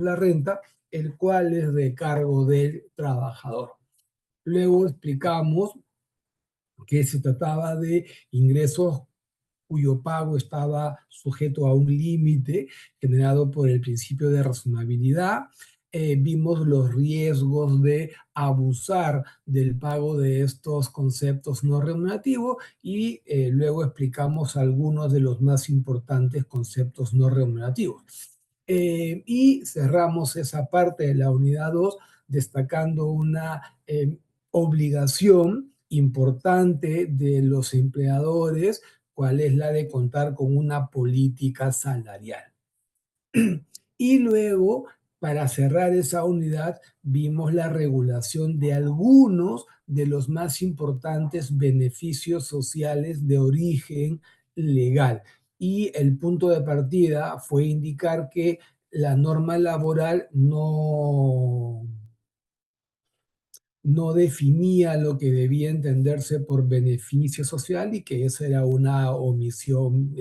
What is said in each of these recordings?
la renta, el cual es de cargo del trabajador. Luego explicamos que se trataba de ingresos cuyo pago estaba sujeto a un límite generado por el principio de razonabilidad. Vimos los riesgos de abusar del pago de estos conceptos no remunerativos y luego explicamos algunos de los más importantes conceptos no remunerativos. Y cerramos esa parte de la unidad 2 destacando una obligación importante de los empleadores, cuál es la de contar con una política salarial. Y luego, para cerrar esa unidad, vimos la regulación de algunos de los más importantes beneficios sociales de origen legal. Y el punto de partida fue indicar que la norma laboral no definía lo que debía entenderse por beneficio social y que esa era una omisión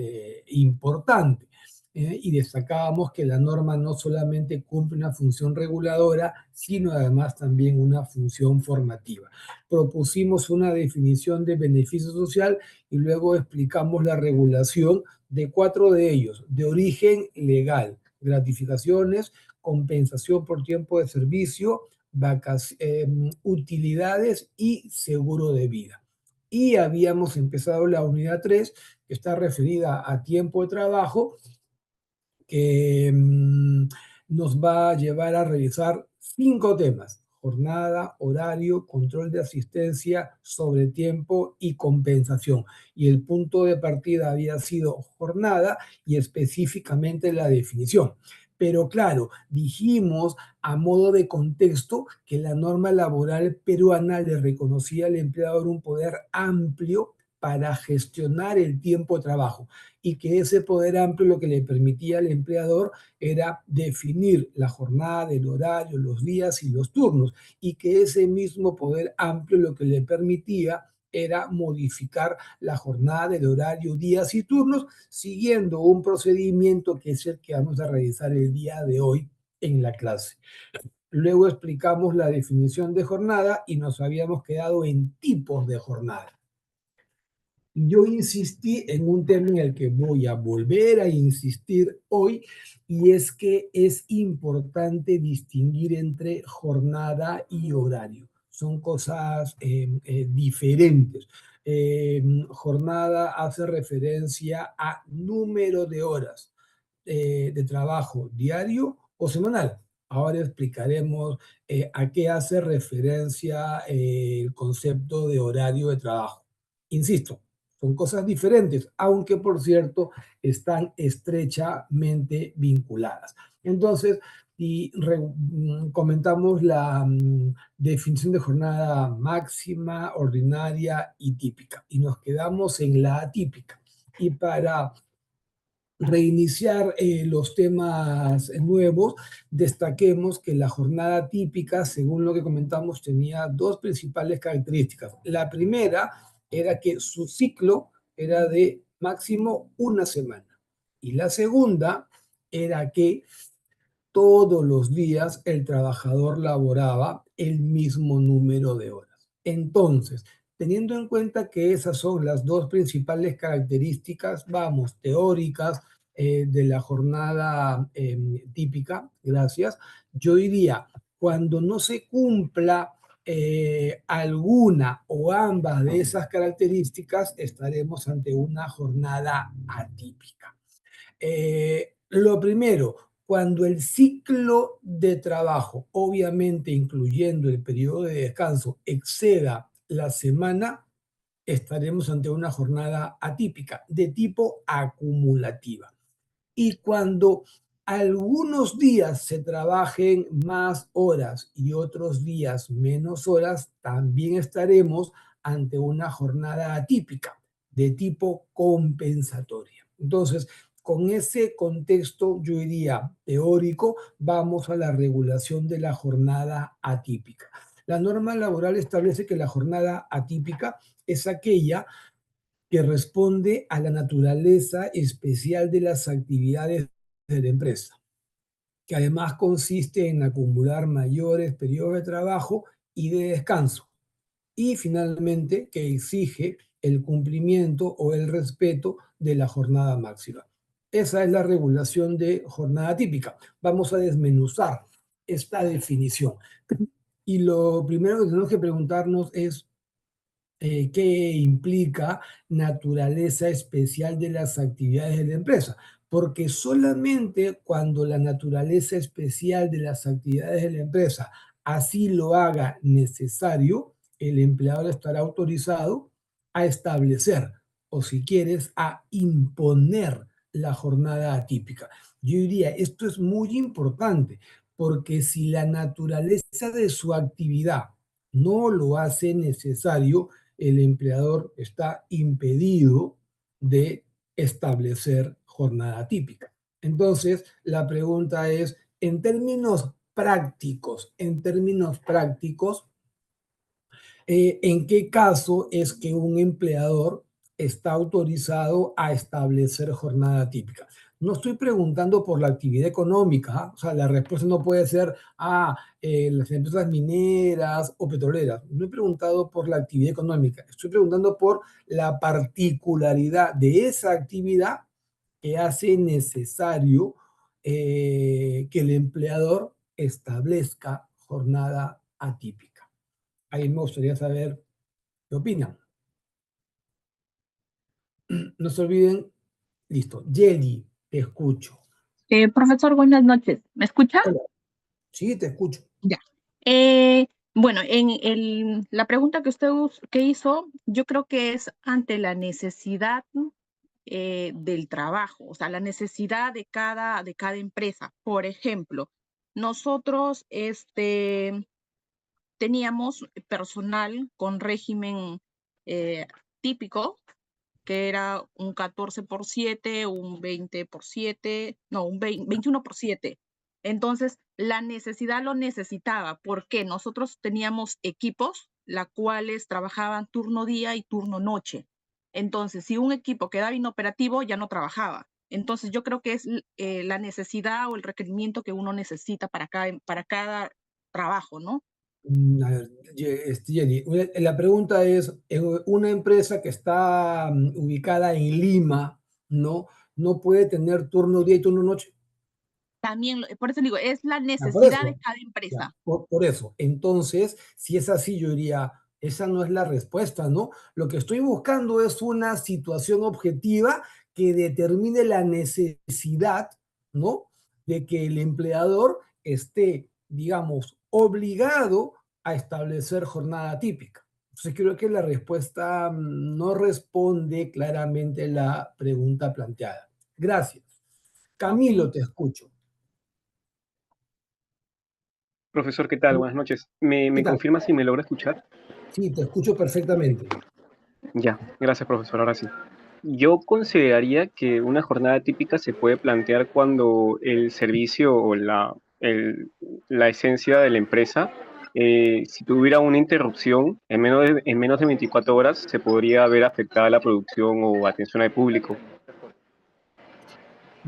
importante. Y destacábamos que la norma no solamente cumple una función reguladora, sino además también una función formativa. Propusimos una definición de beneficio social y luego explicamos la regulación de 4 de ellos, de origen legal: gratificaciones, compensación por tiempo de servicio, utilidades y seguro de vida. Y habíamos empezado la unidad 3, que está referida a tiempo de trabajo, que nos va a llevar a revisar 5 temas: jornada, horario, control de asistencia, sobretiempo y compensación. Y el punto de partida había sido jornada y específicamente la definición. Pero claro, dijimos a modo de contexto que la norma laboral peruana le reconocía al empleador un poder amplio para gestionar el tiempo de trabajo y que ese poder amplio lo que le permitía al empleador era definir la jornada, el horario, los días y los turnos, y que ese mismo poder amplio lo que le permitía era modificar la jornada, el horario, días y turnos, siguiendo un procedimiento que es el que vamos a realizar el día de hoy en la clase. Luego explicamos la definición de jornada y nos habíamos quedado en tipos de jornada. Yo insistí en un tema en el que voy a volver a insistir hoy, y es que es importante distinguir entre jornada y horario. Son cosas diferentes. Jornada hace referencia a número de horas de trabajo diario o semanal. Ahora explicaremos a qué hace referencia el concepto de horario de trabajo. Insisto, son cosas diferentes, aunque por cierto están estrechamente vinculadas. Entonces, comentamos la definición de jornada máxima, ordinaria y típica. Y nos quedamos en la atípica. Y para reiniciar los temas nuevos, destaquemos que la jornada típica, según lo que comentamos, tenía 2 principales características. La primera era que su ciclo era de máximo una semana. Y la segunda era que todos los días el trabajador laboraba el mismo número de horas. Entonces, teniendo en cuenta que esas son las 2 principales características, vamos, teóricas, de la jornada típica, gracias, yo diría, cuando no se cumpla alguna o ambas de esas características, estaremos ante una jornada atípica. Lo primero, cuando el ciclo de trabajo, obviamente incluyendo el periodo de descanso, exceda la semana, estaremos ante una jornada atípica de tipo acumulativa. Y cuando algunos días se trabajen más horas y otros días menos horas, también estaremos ante una jornada atípica de tipo compensatoria. Entonces, con ese contexto, yo diría teórico, vamos a la regulación de la jornada atípica. La norma laboral establece que la jornada atípica es aquella que responde a la naturaleza especial de las actividades de la empresa. que además consiste en acumular mayores periodos de trabajo y de descanso. Y finalmente, que exige el cumplimiento o el respeto de la jornada máxima. Esa es la regulación de jornada típica. Vamos a desmenuzar esta definición. Y lo primero que tenemos que preguntarnos es qué implica naturaleza especial de las actividades de la empresa, porque solamente cuando la naturaleza especial de las actividades de la empresa así lo haga necesario, el empleador estará autorizado a establecer, o si quieres, a imponer la jornada atípica. Yo diría, esto es muy importante, porque si la naturaleza de su actividad no lo hace necesario, el empleador está impedido de establecer jornada típica. Entonces, la pregunta es, en términos prácticos, ¿en qué caso es que un empleador está autorizado a establecer jornada típica? No estoy preguntando por la actividad económica, ¿ah? O sea, la respuesta no puede ser, las empresas mineras o petroleras. No he preguntado por la actividad económica, estoy preguntando por la particularidad de esa actividad que hace necesario que el empleador establezca jornada atípica. Ahí me gustaría saber qué opinan. No se olviden, listo. Yeli, te escucho. Profesor, buenas noches. ¿Me escucha? Hola, sí, te escucho. Ya. Bueno, la pregunta que que hizo, yo creo que es ante la necesidad del trabajo, o sea, la necesidad de cada empresa. Por ejemplo, nosotros teníamos personal con régimen eh, típico, que era un 14 por 7, un 20 por 7, no, un 21 por 7. Entonces, la necesidad lo necesitaba, porque nosotros teníamos equipos, las cuales trabajaban turno día y turno noche. Entonces, si un equipo quedaba inoperativo, ya no trabajaba. Entonces, yo creo que es la necesidad o el requerimiento que uno necesita para cada trabajo, ¿no? A ver, Jenny, la pregunta es, una empresa que está ubicada en Lima, ¿no? ¿No puede tener turno día y turno noche? También, por eso digo, es la Por necesidad de eso, cada ya, empresa. por eso. Entonces, si es así, yo diría, esa no es la respuesta, ¿no? Lo que estoy buscando es una situación objetiva que determine la necesidad, ¿no? De que el empleador esté, digamos, obligado a establecer jornada típica. Entonces, creo que la respuesta no responde claramente la pregunta planteada. Gracias. Camilo, Ok. te escucho. Profesor, ¿qué tal? Buenas noches. ¿Qué ¿Me tal? confirma si me logra escuchar? Sí, te escucho perfectamente. Ya, gracias, profesor. Ahora sí. Yo consideraría que una jornada típica se puede plantear cuando el servicio o la esencia de la empresa, si tuviera una interrupción en menos de 24 horas, se podría ver afectada la producción o atención al público.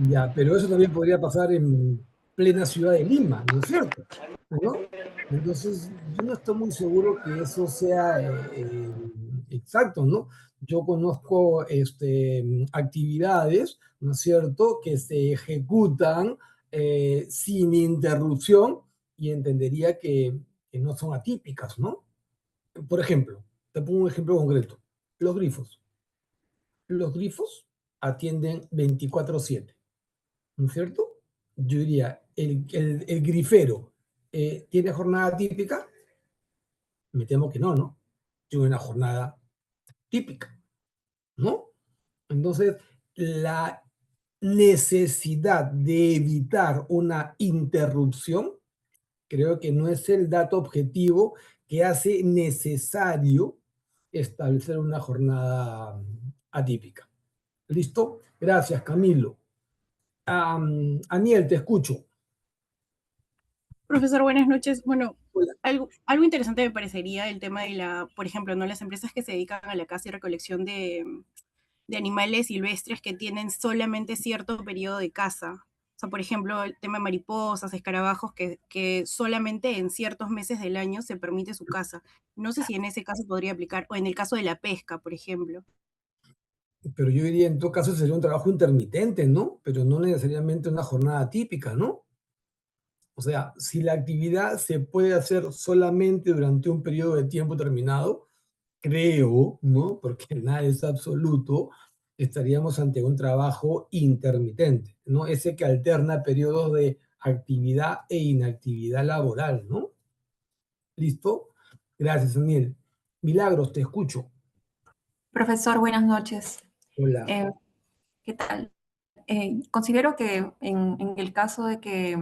Ya, pero eso también podría pasar en plena ciudad de Lima, ¿no es cierto? ¿No? Entonces, yo no estoy muy seguro que eso sea exacto, ¿no? Yo conozco actividades, ¿no es cierto?, que se ejecutan sin interrupción y entendería que no son atípicas, ¿no? Por ejemplo, te pongo un ejemplo concreto. Los grifos. Los grifos atienden 24/7. ¿No es cierto? Yo diría, el grifero tiene jornada típica, me temo que no, ¿no? Tiene una jornada típica, ¿no? Entonces, la necesidad de evitar una interrupción, creo que no es el dato objetivo que hace necesario establecer una jornada atípica. ¿Listo? Gracias, Camilo. Aniel, te escucho. Profesor, buenas noches. Bueno, Hola. algo interesante me parecería el tema de por ejemplo, ¿no? Las empresas que se dedican a la caza y recolección de animales silvestres que tienen solamente cierto periodo de caza. O sea, por ejemplo, el tema de mariposas, escarabajos, que solamente en ciertos meses del año se permite su caza. No sé si en ese caso podría aplicar, o en el caso de la pesca, por ejemplo. Pero yo diría, en todo caso, sería un trabajo intermitente, ¿no? Pero no necesariamente una jornada típica, ¿no? O sea, si la actividad se puede hacer solamente durante un periodo de tiempo determinado, creo, ¿no? Porque nada es absoluto, estaríamos ante un trabajo intermitente, ¿no? Ese que alterna periodos de actividad e inactividad laboral, ¿no? ¿Listo? Gracias, Daniel. Milagros, te escucho. Profesor, buenas noches. Hola. Eh, ¿Qué tal? Considero que en el caso de que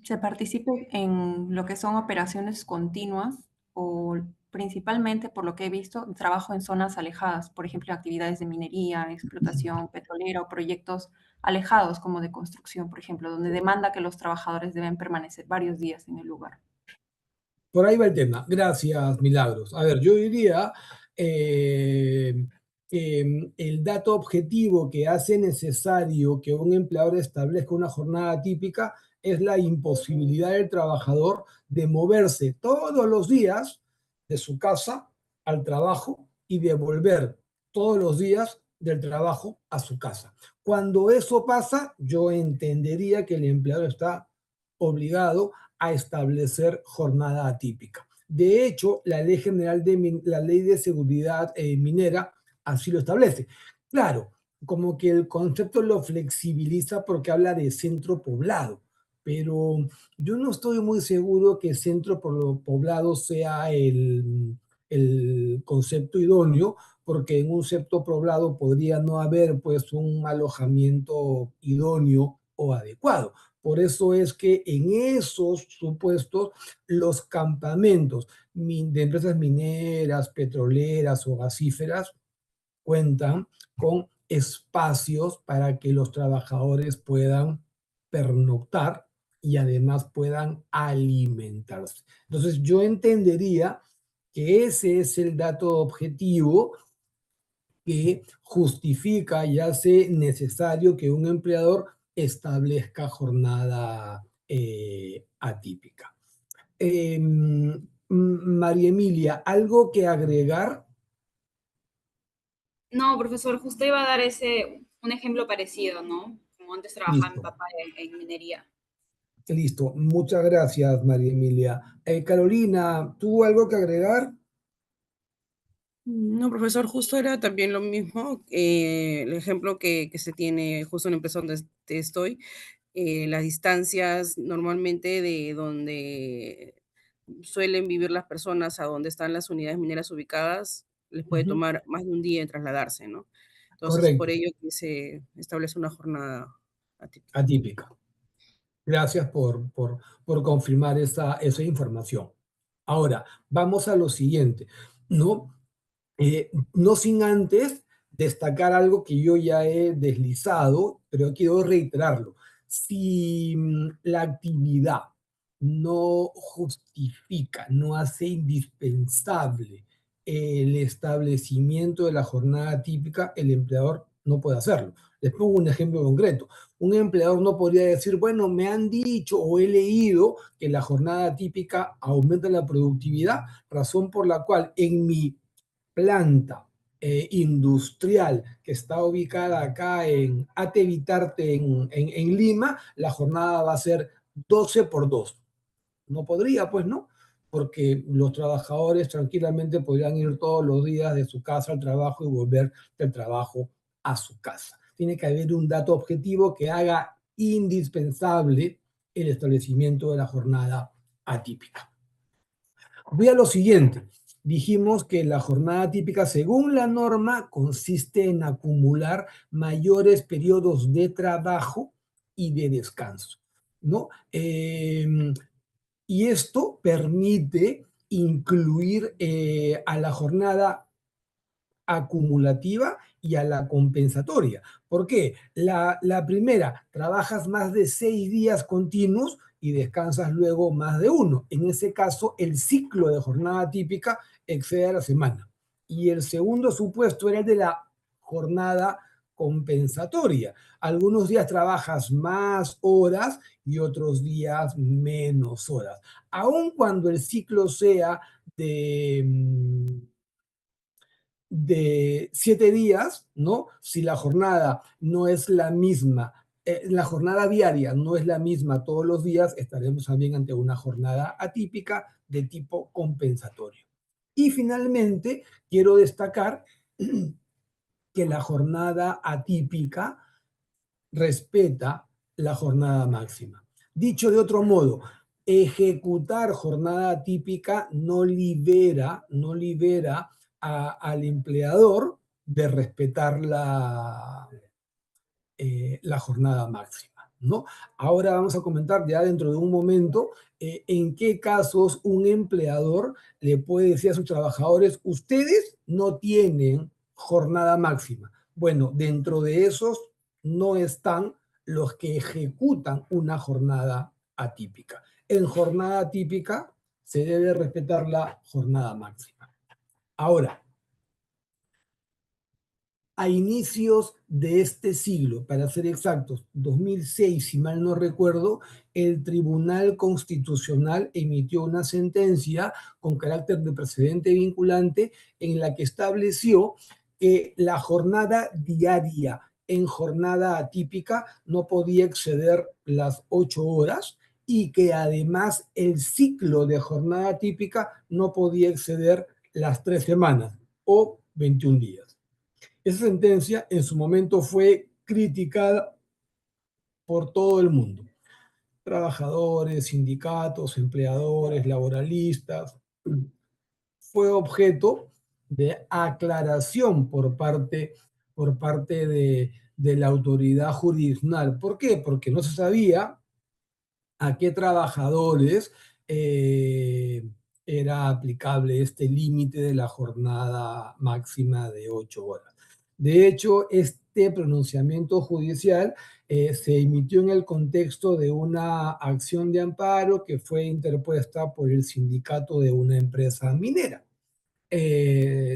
se participe en lo que son operaciones continuas o principalmente, por lo que he visto, trabajo en zonas alejadas, por ejemplo, actividades de minería, explotación petrolera o proyectos alejados como de construcción, por ejemplo, donde demanda que los trabajadores deben permanecer varios días en el lugar. Por ahí va el tema. Gracias, Milagros. A ver, yo diría que el dato objetivo que hace necesario que un empleador establezca una jornada típica es la imposibilidad del trabajador de moverse todos los días de su casa al trabajo y de volver todos los días del trabajo a su casa. Cuando eso pasa, yo entendería que el empleador está obligado a establecer jornada atípica. De hecho, la Ley General la Ley de Seguridad Minera así lo establece. Claro, como que el concepto lo flexibiliza porque habla de centro poblado, pero yo no estoy muy seguro que centro poblado sea el concepto idóneo, porque en un centro poblado podría no haber pues un alojamiento idóneo o adecuado. Por eso es que en esos supuestos los campamentos de empresas mineras, petroleras o gasíferas cuentan con espacios para que los trabajadores puedan pernoctar y además puedan alimentarse. Entonces yo entendería que ese es el dato objetivo que justifica y hace necesario que un empleador establezca jornada atípica. María Emilia, ¿algo que agregar? No, profesor, justo iba a dar un ejemplo parecido, ¿no? Como antes trabajaba mi Listo, papá en minería. listo. Muchas gracias, María Emilia. Carolina, ¿tú algo que agregar? No, profesor, justo era también lo mismo. El ejemplo que se tiene justo en la empresa donde estoy, las distancias normalmente de donde suelen vivir las personas a donde están las unidades mineras ubicadas, les puede Ujú, tomar más de un día en trasladarse, ¿no? Entonces, por correcto, ello que se establece una jornada atípica. atípica. Gracias por confirmar esa información. Ahora, vamos a lo siguiente, ¿no? No sin antes destacar algo que yo ya he deslizado, pero quiero reiterarlo. Si la actividad no justifica, no hace indispensable el establecimiento de la jornada típica, el empleador no puede hacerlo. Les pongo un ejemplo concreto. Un empleador no podría decir, bueno, me han dicho o he leído que la jornada típica aumenta la productividad, razón por la cual en mi planta industrial que está ubicada acá en Atevitarte, en Lima, la jornada va a ser 12 por 2. No podría, pues, ¿no? Porque los trabajadores tranquilamente podrían ir todos los días de su casa al trabajo y volver del trabajo a su casa. Tiene que haber un dato objetivo que haga indispensable el establecimiento de la jornada atípica. Voy a lo siguiente. Dijimos que la jornada típica, según la norma, consiste en acumular mayores periodos de trabajo y de descanso, ¿no? Y esto permite incluir a la jornada acumulativa y a la compensatoria. ¿Por qué? La primera, trabajas más de 6 días continuos y descansas luego más de uno. En ese caso, el ciclo de jornada típica excede a la semana. Y el segundo supuesto era el de la jornada compensatoria. Algunos días trabajas más horas y otros días menos horas. Aun cuando el ciclo sea de 7 días, ¿no? Si la jornada no es la misma, la jornada diaria no es la misma todos los días, estaremos también ante una jornada atípica de tipo compensatorio. Y finalmente, quiero destacar que la jornada atípica respeta la jornada máxima. Dicho de otro modo, ejecutar jornada atípica no libera al empleador de respetar la jornada máxima, ¿no? Ahora vamos a comentar ya dentro de un momento en qué casos un empleador le puede decir a sus trabajadores, ustedes no tienen jornada máxima. Bueno, dentro de esos no están los que ejecutan una jornada atípica. En jornada atípica se debe respetar la jornada máxima. Ahora, a inicios de este siglo, para ser exactos, 2006, si mal no recuerdo, el Tribunal Constitucional emitió una sentencia con carácter de precedente vinculante en la que estableció que la jornada diaria en jornada atípica no podía exceder las 8 horas y que además el ciclo de jornada atípica no podía exceder las 3 semanas o 21 días. Esa sentencia en su momento fue criticada por todo el mundo. Trabajadores, sindicatos, empleadores, laboralistas. Fue objeto de aclaración por parte de la autoridad jurisdiccional. ¿Por qué? Porque no se sabía a qué trabajadores era aplicable este límite de la jornada máxima de 8 horas. De hecho, este pronunciamiento judicial se emitió en el contexto de una acción de amparo que fue interpuesta por el sindicato de una empresa minera,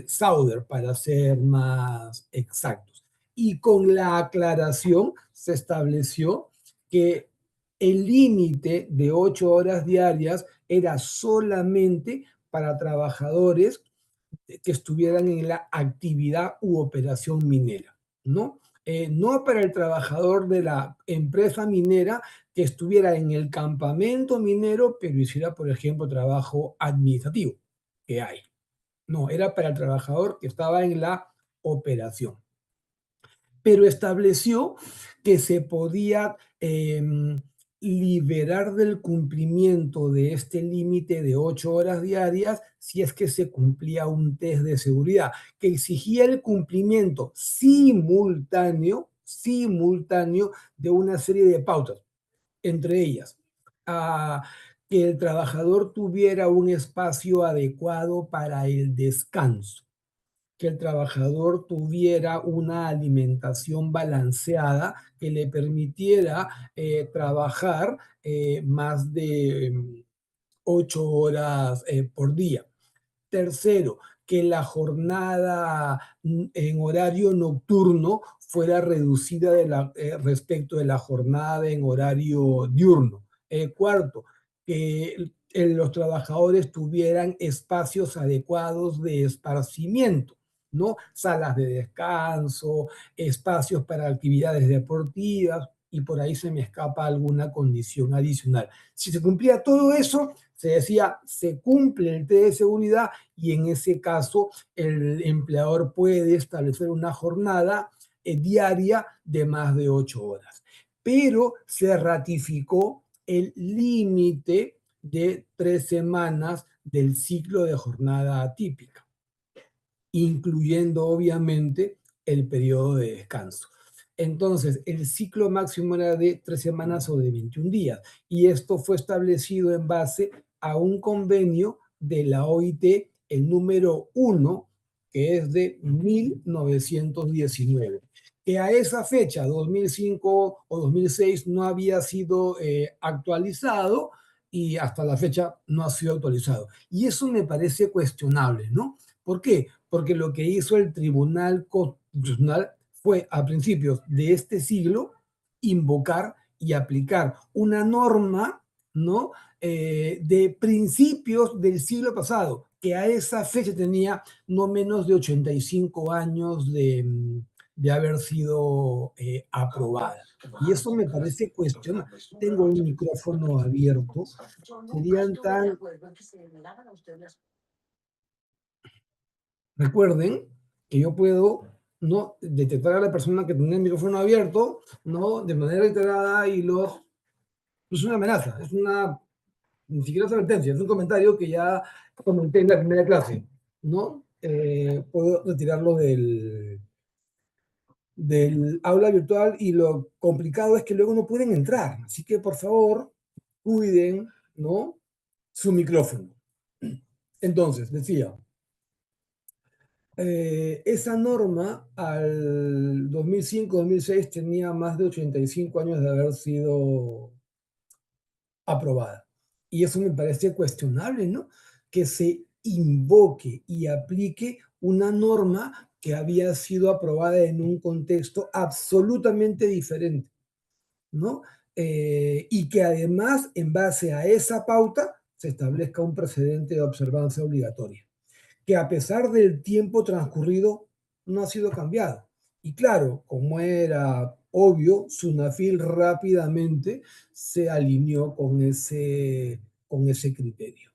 Sauder, para ser más exactos. Y con la aclaración se estableció que el límite de 8 horas diarias era solamente para trabajadores que estuvieran en la actividad u operación minera, ¿no? No para el trabajador de la empresa minera que estuviera en el campamento minero, pero hiciera, por ejemplo, trabajo administrativo, que hay. No, era para el trabajador que estaba en la operación. Pero estableció que se podía liberar del cumplimiento de este límite de 8 horas diarias si es que se cumplía un test de seguridad que exigía el cumplimiento simultáneo de una serie de pautas, entre ellas que el trabajador tuviera un espacio adecuado para el descanso, que el trabajador tuviera una alimentación balanceada que le permitiera trabajar más de 8 horas por día. Tercero, que la jornada en horario nocturno fuera reducida respecto de la jornada en horario diurno. Cuarto, que los trabajadores tuvieran espacios adecuados de esparcimiento, ¿no? Salas de descanso, espacios para actividades deportivas, y por ahí se me escapa alguna condición adicional. Si se cumplía todo eso, se decía, se cumple el test de seguridad y en ese caso el empleador puede establecer una jornada diaria de más de 8 horas. Pero se ratificó el límite de 3 semanas del ciclo de jornada atípica, incluyendo obviamente el periodo de descanso. Entonces, el ciclo máximo era de 3 semanas o de 21 días, y esto fue establecido en base a un convenio de la OIT, el número 1, que es de 1919, que a esa fecha, 2005 o 2006, no había sido actualizado y hasta la fecha no ha sido actualizado. Y eso me parece cuestionable, ¿no? ¿Por qué? Porque lo que hizo el Tribunal Constitucional fue a principios de este siglo invocar y aplicar una norma, ¿no? De principios del siglo pasado, que a esa fecha tenía no menos de 85 años de haber sido aprobada. Y eso me parece cuestionable. Tengo un micrófono abierto. Serían tan... Recuerden que yo puedo no detectar a la persona que tiene el micrófono abierto, no de manera reiterada y los... Es una amenaza, es una... Ni siquiera es advertencia, es un comentario que ya comenté en la primera clase, ¿no? Puedo retirarlo del aula virtual y lo complicado es que luego no pueden entrar. Así que, por favor, cuiden, ¿no? Su micrófono. Entonces, decía, esa norma al 2005-2006 tenía más de 85 años de haber sido aprobada. Y eso me parece cuestionable, ¿no? Que se invoque y aplique una norma que había sido aprobada en un contexto absolutamente diferente, ¿no? Y que además, en base a esa pauta, se establezca un precedente de observancia obligatoria, que a pesar del tiempo transcurrido no ha sido cambiado. Y claro, como era obvio, Sunafil rápidamente se alineó con ese criterio.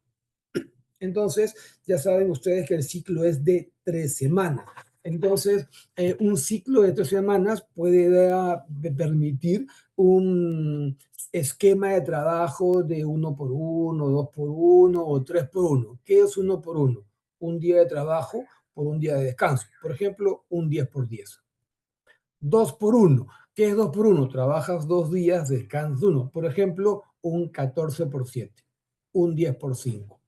Entonces, ya saben ustedes que el ciclo es de 3 semanas. Entonces, un ciclo de 3 semanas puede permitir un esquema de trabajo de 1 por 1, 2 por 1 o 3 por 1. ¿Qué es 1 por 1? Un día de trabajo por un día de descanso. Por ejemplo, un 10 por 10. 2 por 1. ¿Qué es 2 por 1? Trabajas 2 días, descansas 1. Por ejemplo, un 14 por 7. Un 10 por 5.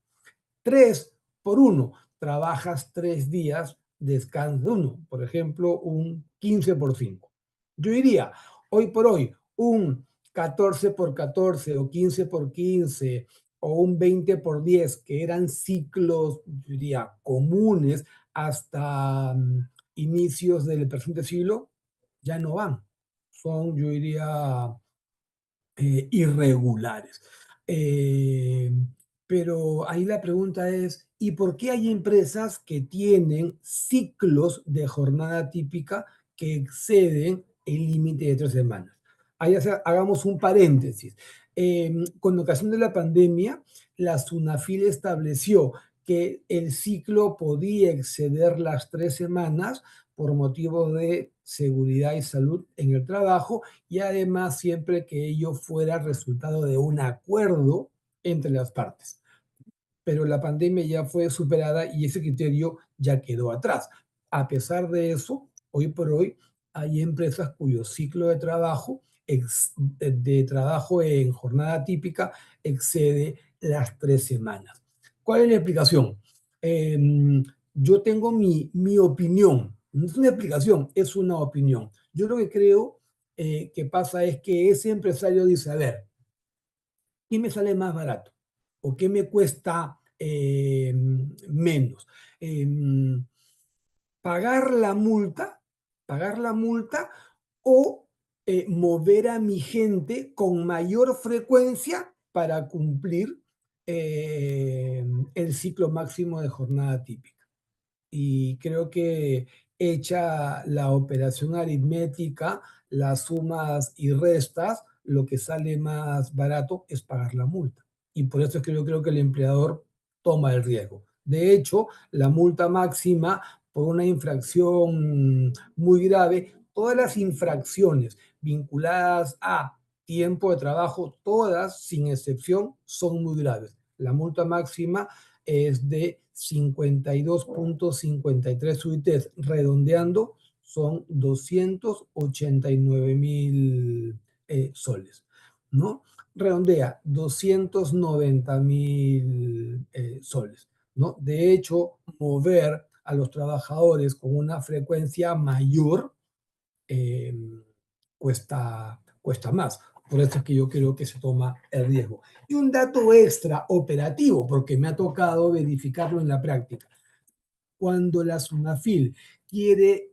3 por 1. Trabajas 3 días, descansas 1. Por ejemplo, un 15 por 5. Yo diría, hoy por hoy, un 14 por 14 o 15 por 15 o un 20 por 10, que eran ciclos, yo diría, comunes hasta inicios del presente siglo, ya no van. Son, yo diría, irregulares. Pero ahí la pregunta es, ¿y por qué hay empresas que tienen ciclos de jornada típica que exceden el límite de 3 semanas? Ahí hagamos un paréntesis. Con ocasión de la pandemia, la SUNAFIL estableció que el ciclo podía exceder las 3 semanas por motivos de seguridad y salud en el trabajo, y además siempre que ello fuera resultado de un acuerdo entre las partes. Pero la pandemia ya fue superada y ese criterio ya quedó atrás. A pesar de eso, hoy por hoy hay empresas cuyo ciclo de trabajo en jornada típica excede las 3 semanas. ¿Cuál es la explicación? Yo tengo mi opinión. No es una explicación, es una opinión. Yo lo que creo que pasa es que ese empresario dice, a ver, ¿qué me sale más barato? ¿O qué me cuesta menos? ¿Pagar pagar la multa o mover a mi gente con mayor frecuencia para cumplir el ciclo máximo de jornada típica? Y creo que hecha la operación aritmética, las sumas y restas, lo que sale más barato es pagar la multa. Y por eso es que yo creo que el empleador toma el riesgo. De hecho, la multa máxima por una infracción muy grave, todas las infracciones vinculadas a tiempo de trabajo, todas sin excepción, son muy graves. La multa máxima es de 52.53 UITs, redondeando, son 289.000 soles, ¿no? Redondea, 290.000 soles, ¿no? De hecho, mover a los trabajadores con una frecuencia mayor eh, cuesta más. Por eso es que yo creo que se toma el riesgo. Y un dato extra operativo, porque me ha tocado verificarlo en la práctica. Cuando la SUNAFIL quiere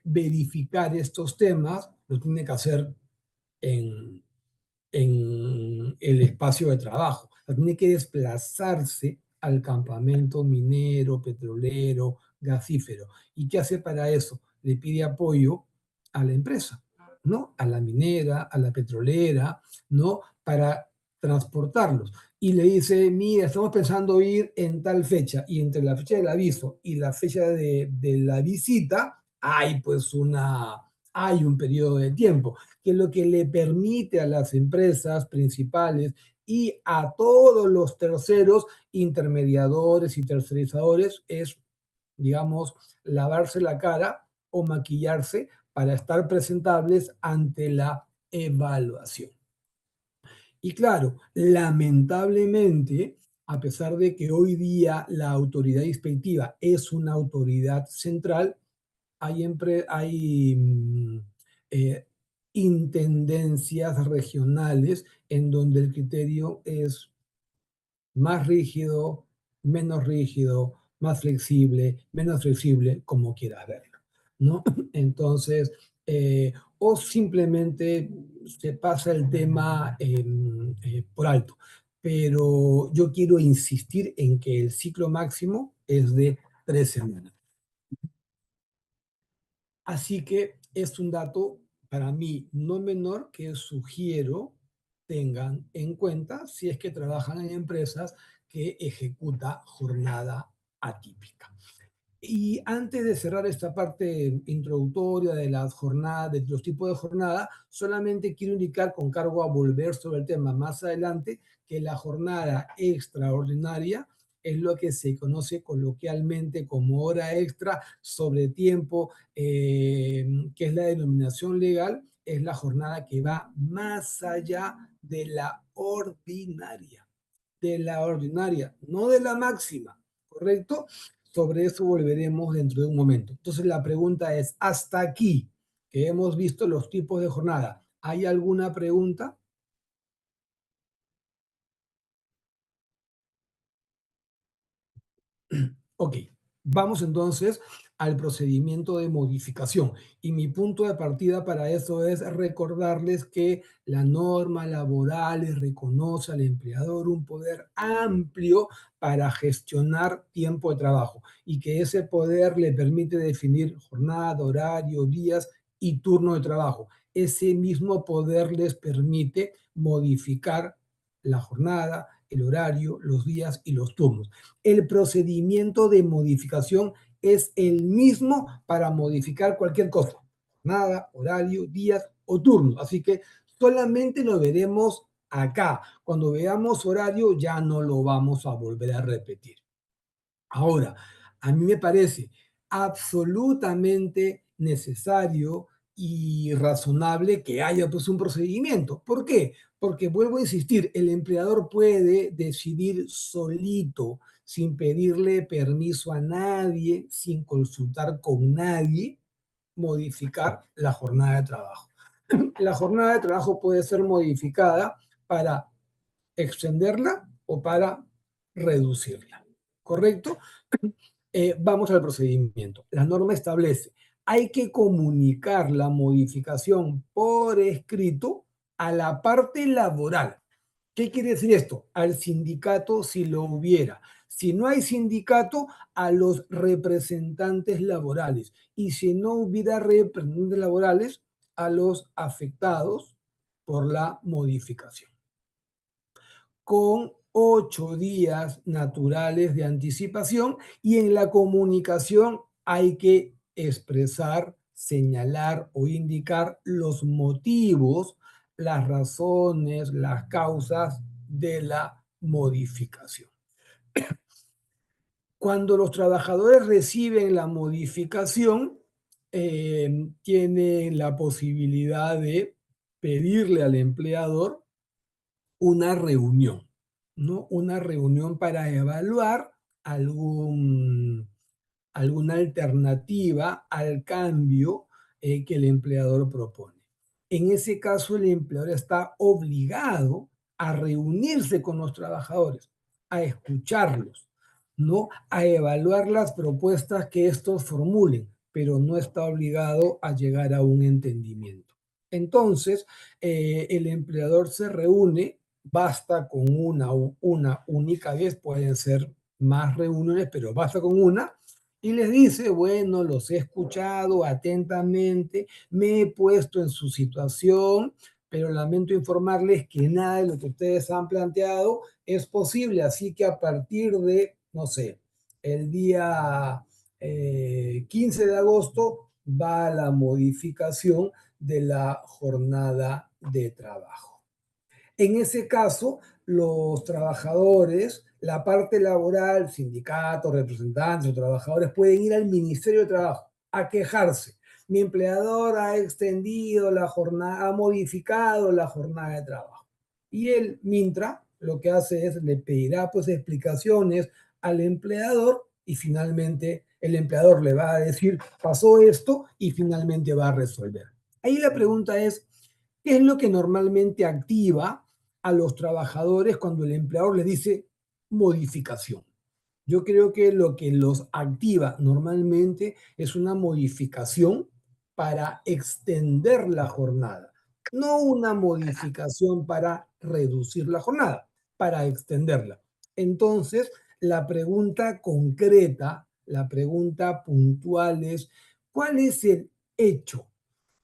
verificar estos temas, lo tiene que hacer en, en el espacio de trabajo. O sea, tiene que desplazarse al campamento minero, petrolero, gasífero. ¿Y qué hace para eso? Le pide apoyo a la empresa, ¿no? A la minera, a la petrolera, ¿no? Para transportarlos. Y le dice, mira, estamos pensando ir en tal fecha, y entre la fecha del aviso y la fecha de la visita, hay pues hay un periodo de tiempo, que es lo que le permite a las empresas principales y a todos los terceros, intermediadores y tercerizadores, es, digamos, lavarse la cara o maquillarse para estar presentables ante la evaluación. Y claro, lamentablemente, a pesar de que hoy día la autoridad inspectiva es una autoridad central, hay eh, intendencias regionales en donde el criterio es más rígido, menos rígido, más flexible, menos flexible, como quieras verlo, ¿no? Entonces, o simplemente se pasa el tema por alto. Pero yo quiero insistir en que el ciclo máximo es de 3 semanas. Así que es un dato para mí no menor que sugiero tengan en cuenta si es que trabajan en empresas que ejecuta jornada atípica. Y antes de cerrar esta parte introductoria de las jornadas, de los tipos de jornada, solamente quiero indicar, con cargo a volver sobre el tema más adelante, que la jornada extraordinaria es lo que se conoce coloquialmente como hora extra sobre tiempo, que es la denominación legal, es la jornada que va más allá de la ordinaria, no de la máxima, ¿correcto? Sobre eso volveremos dentro de un momento. Entonces la pregunta es, hasta aquí que hemos visto los tipos de jornada, ¿hay alguna pregunta? Ok, vamos entonces al procedimiento de modificación. Y mi punto de partida para eso es recordarles que la norma laboral les reconoce al empleador un poder amplio para gestionar tiempo de trabajo y que ese poder le permite definir jornada, horario, días y turno de trabajo. Ese mismo poder les permite modificar la jornada, el horario, los días y los turnos. El procedimiento de modificación es el mismo para modificar cualquier cosa, nada, horario, días o turnos. Así que solamente lo veremos acá. Cuando veamos horario ya no lo vamos a volver a repetir. Ahora, a mí me parece absolutamente necesario y razonable que haya pues un procedimiento. ¿Por qué? Porque vuelvo a insistir, el empleador puede decidir solito, sin pedirle permiso a nadie, sin consultar con nadie, modificar la jornada de trabajo. La jornada de trabajo puede ser modificada para extenderla o para reducirla. ¿Correcto? Vamos al procedimiento. La norma establece, hay que comunicar la modificación por escrito a la parte laboral. ¿Qué quiere decir esto? Al sindicato si lo hubiera. Si no hay sindicato, a los representantes laborales. Y si no hubiera representantes laborales, a los afectados por la modificación. Con 8 días naturales de anticipación, y en la comunicación hay que expresar, señalar o indicar los motivos, las razones, las causas de la modificación. Cuando los trabajadores reciben la modificación, tienen la posibilidad de pedirle al empleador una reunión, ¿no? Una reunión para evaluar alguna alternativa al cambio que el empleador propone. En ese caso, el empleador está obligado a reunirse con los trabajadores, a escucharlos, ¿no? A evaluar las propuestas que estos formulen, pero no está obligado a llegar a un entendimiento. Entonces, el empleador se reúne, basta con una única vez, pueden ser más reuniones, pero basta con una, y les dice, bueno, los he escuchado atentamente, me he puesto en su situación, pero lamento informarles que nada de lo que ustedes han planteado es posible, así que a partir de, no sé, el día 15 de agosto va la modificación de la jornada de trabajo. En ese caso, los trabajadores, la parte laboral, sindicatos, representantes o trabajadores pueden ir al Ministerio de Trabajo a quejarse. Mi empleador ha extendido la jornada, ha modificado la jornada de trabajo. Y el Mintra lo que hace es le pedirá pues explicaciones al empleador y finalmente el empleador le va a decir pasó esto y finalmente va a resolver. Ahí la pregunta es, ¿qué es lo que normalmente activa a los trabajadores cuando el empleador les dice modificación? Yo creo que lo que los activa normalmente es una modificación para extender la jornada, no una modificación para reducir la jornada, para extenderla. Entonces, la pregunta concreta, la pregunta puntual es, ¿cuál es el hecho,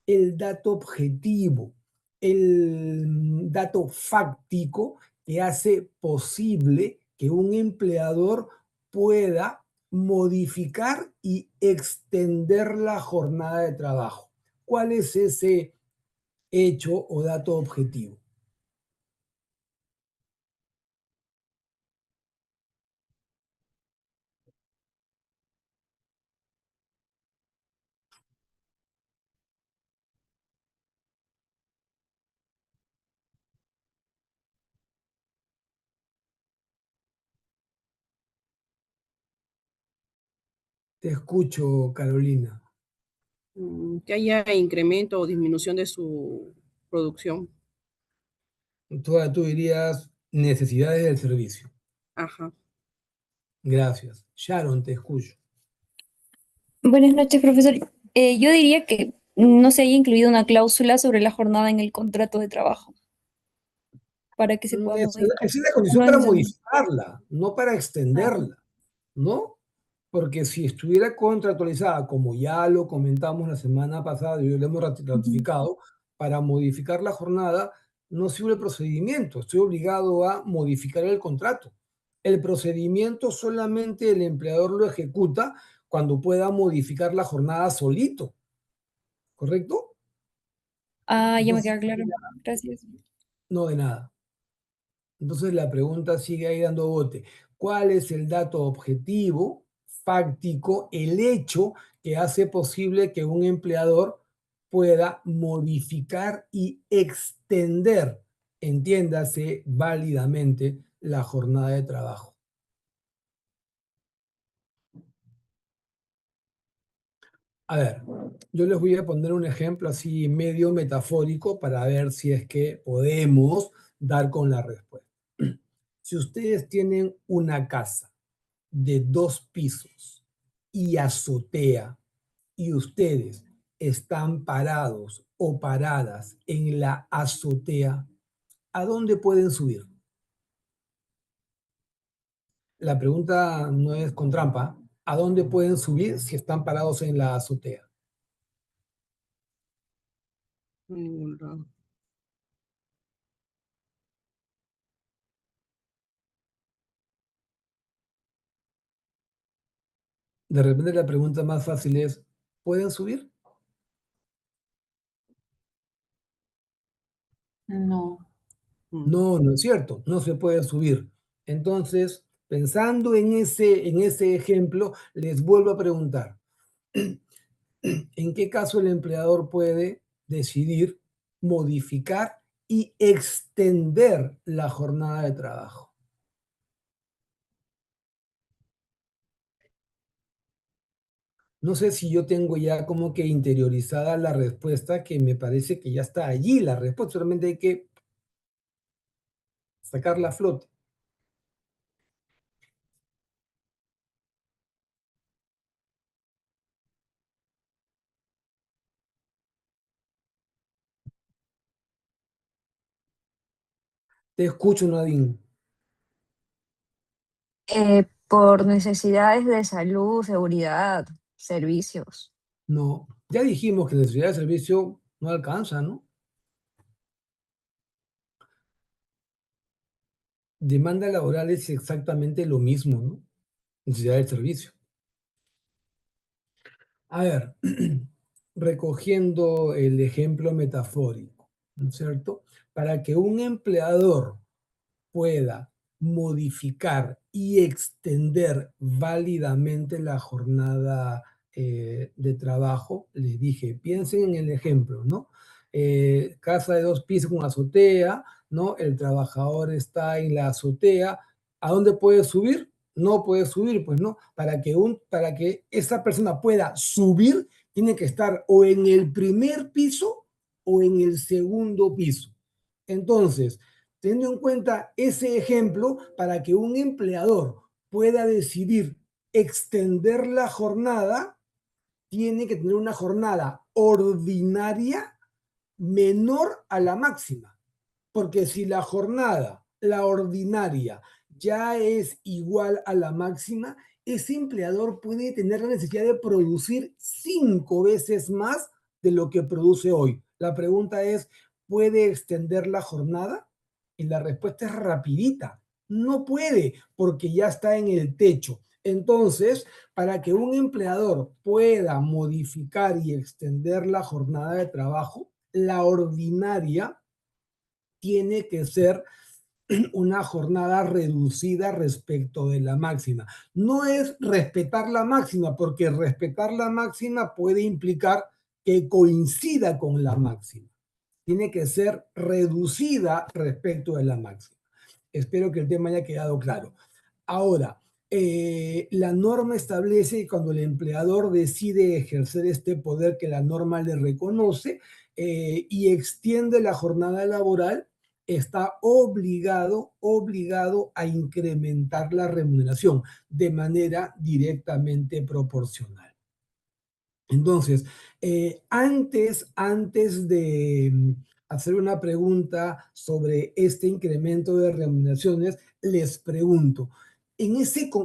el dato objetivo, el dato fáctico que hace posible que un empleador pueda modificar y extender la jornada de trabajo? ¿Cuál es ese hecho o dato objetivo? Te escucho, Carolina. Que haya incremento o disminución de su producción. Tú dirías necesidades del servicio. Ajá. Gracias. Sharon, te escucho. Buenas noches, profesor. Yo diría que no se haya incluido una cláusula sobre la jornada en el contrato de trabajo para que se pueda modificar. Esa es la condición No para necesariamente. modificarla, no para extenderla, ¿no? Porque si estuviera contractualizada, como ya lo comentamos la semana pasada y hoy lo hemos Ujú. ratificado, para modificar la jornada no sigue el procedimiento, estoy obligado a modificar el contrato. El procedimiento solamente el empleador lo ejecuta cuando pueda modificar la jornada solito, ¿correcto? Ah, ya me Entonces, queda claro. Gracias. no de nada. Entonces la pregunta sigue ahí dando bote. ¿Cuál es el dato objetivo, fáctico, el hecho que hace posible que un empleador pueda modificar y extender, entiéndase válidamente, la jornada de trabajo? A ver, yo les voy a poner un ejemplo así medio metafórico para ver si es que podemos dar con la respuesta. Si ustedes tienen una casa de 2 pisos y azotea y ustedes están parados o paradas en la azotea, ¿a dónde pueden subir? La pregunta no es con trampa. ¿A dónde pueden subir si están parados en la azotea? Ningún lado. De repente la pregunta más fácil es, ¿pueden subir? No. No, no es cierto, no se puede subir. Entonces, pensando en ese ejemplo, les vuelvo a preguntar, ¿en qué caso el empleador puede decidir modificar y extender la jornada de trabajo? No sé si yo tengo ya como que interiorizada la respuesta, que me parece que ya está allí la respuesta, solamente hay que sacarla a flote. Te escucho, Nadine. Por necesidades de salud, seguridad, servicios. No, ya dijimos que necesidad de servicio no alcanza, ¿no? Demanda laboral es exactamente lo mismo, ¿no? Necesidad de servicio. A ver, recogiendo el ejemplo metafórico, ¿no es cierto? Para que un empleador pueda modificar y extender válidamente la jornada de trabajo, les dije, piensen en el ejemplo, ¿no? Casa de 2 pisos con azotea, ¿no? El trabajador está en la azotea. ¿A dónde puede subir? No puede subir, pues no. Para que esa persona pueda subir, tiene que estar o en el primer piso o en el segundo piso. Entonces, teniendo en cuenta ese ejemplo, para que un empleador pueda decidir extender la jornada, tiene que tener una jornada ordinaria menor a la máxima. Porque si la ordinaria, ya es igual a la máxima, ese empleador puede tener la necesidad de producir 5 veces más de lo que produce hoy. La pregunta es, ¿puede extender la jornada? Y la respuesta es rapidita. No puede, porque ya está en el techo. Entonces, para que un empleador pueda modificar y extender la jornada de trabajo, la ordinaria tiene que ser una jornada reducida respecto de la máxima. No es respetar la máxima, porque respetar la máxima puede implicar que coincida con la máxima. Tiene que ser reducida respecto de la máxima. Espero que el tema haya quedado claro. Ahora, la norma establece que cuando el empleador decide ejercer este poder que la norma le reconoce y extiende la jornada laboral, está obligado a incrementar la remuneración de manera directamente proporcional. Entonces, antes de hacer una pregunta sobre este incremento de remuneraciones, les pregunto,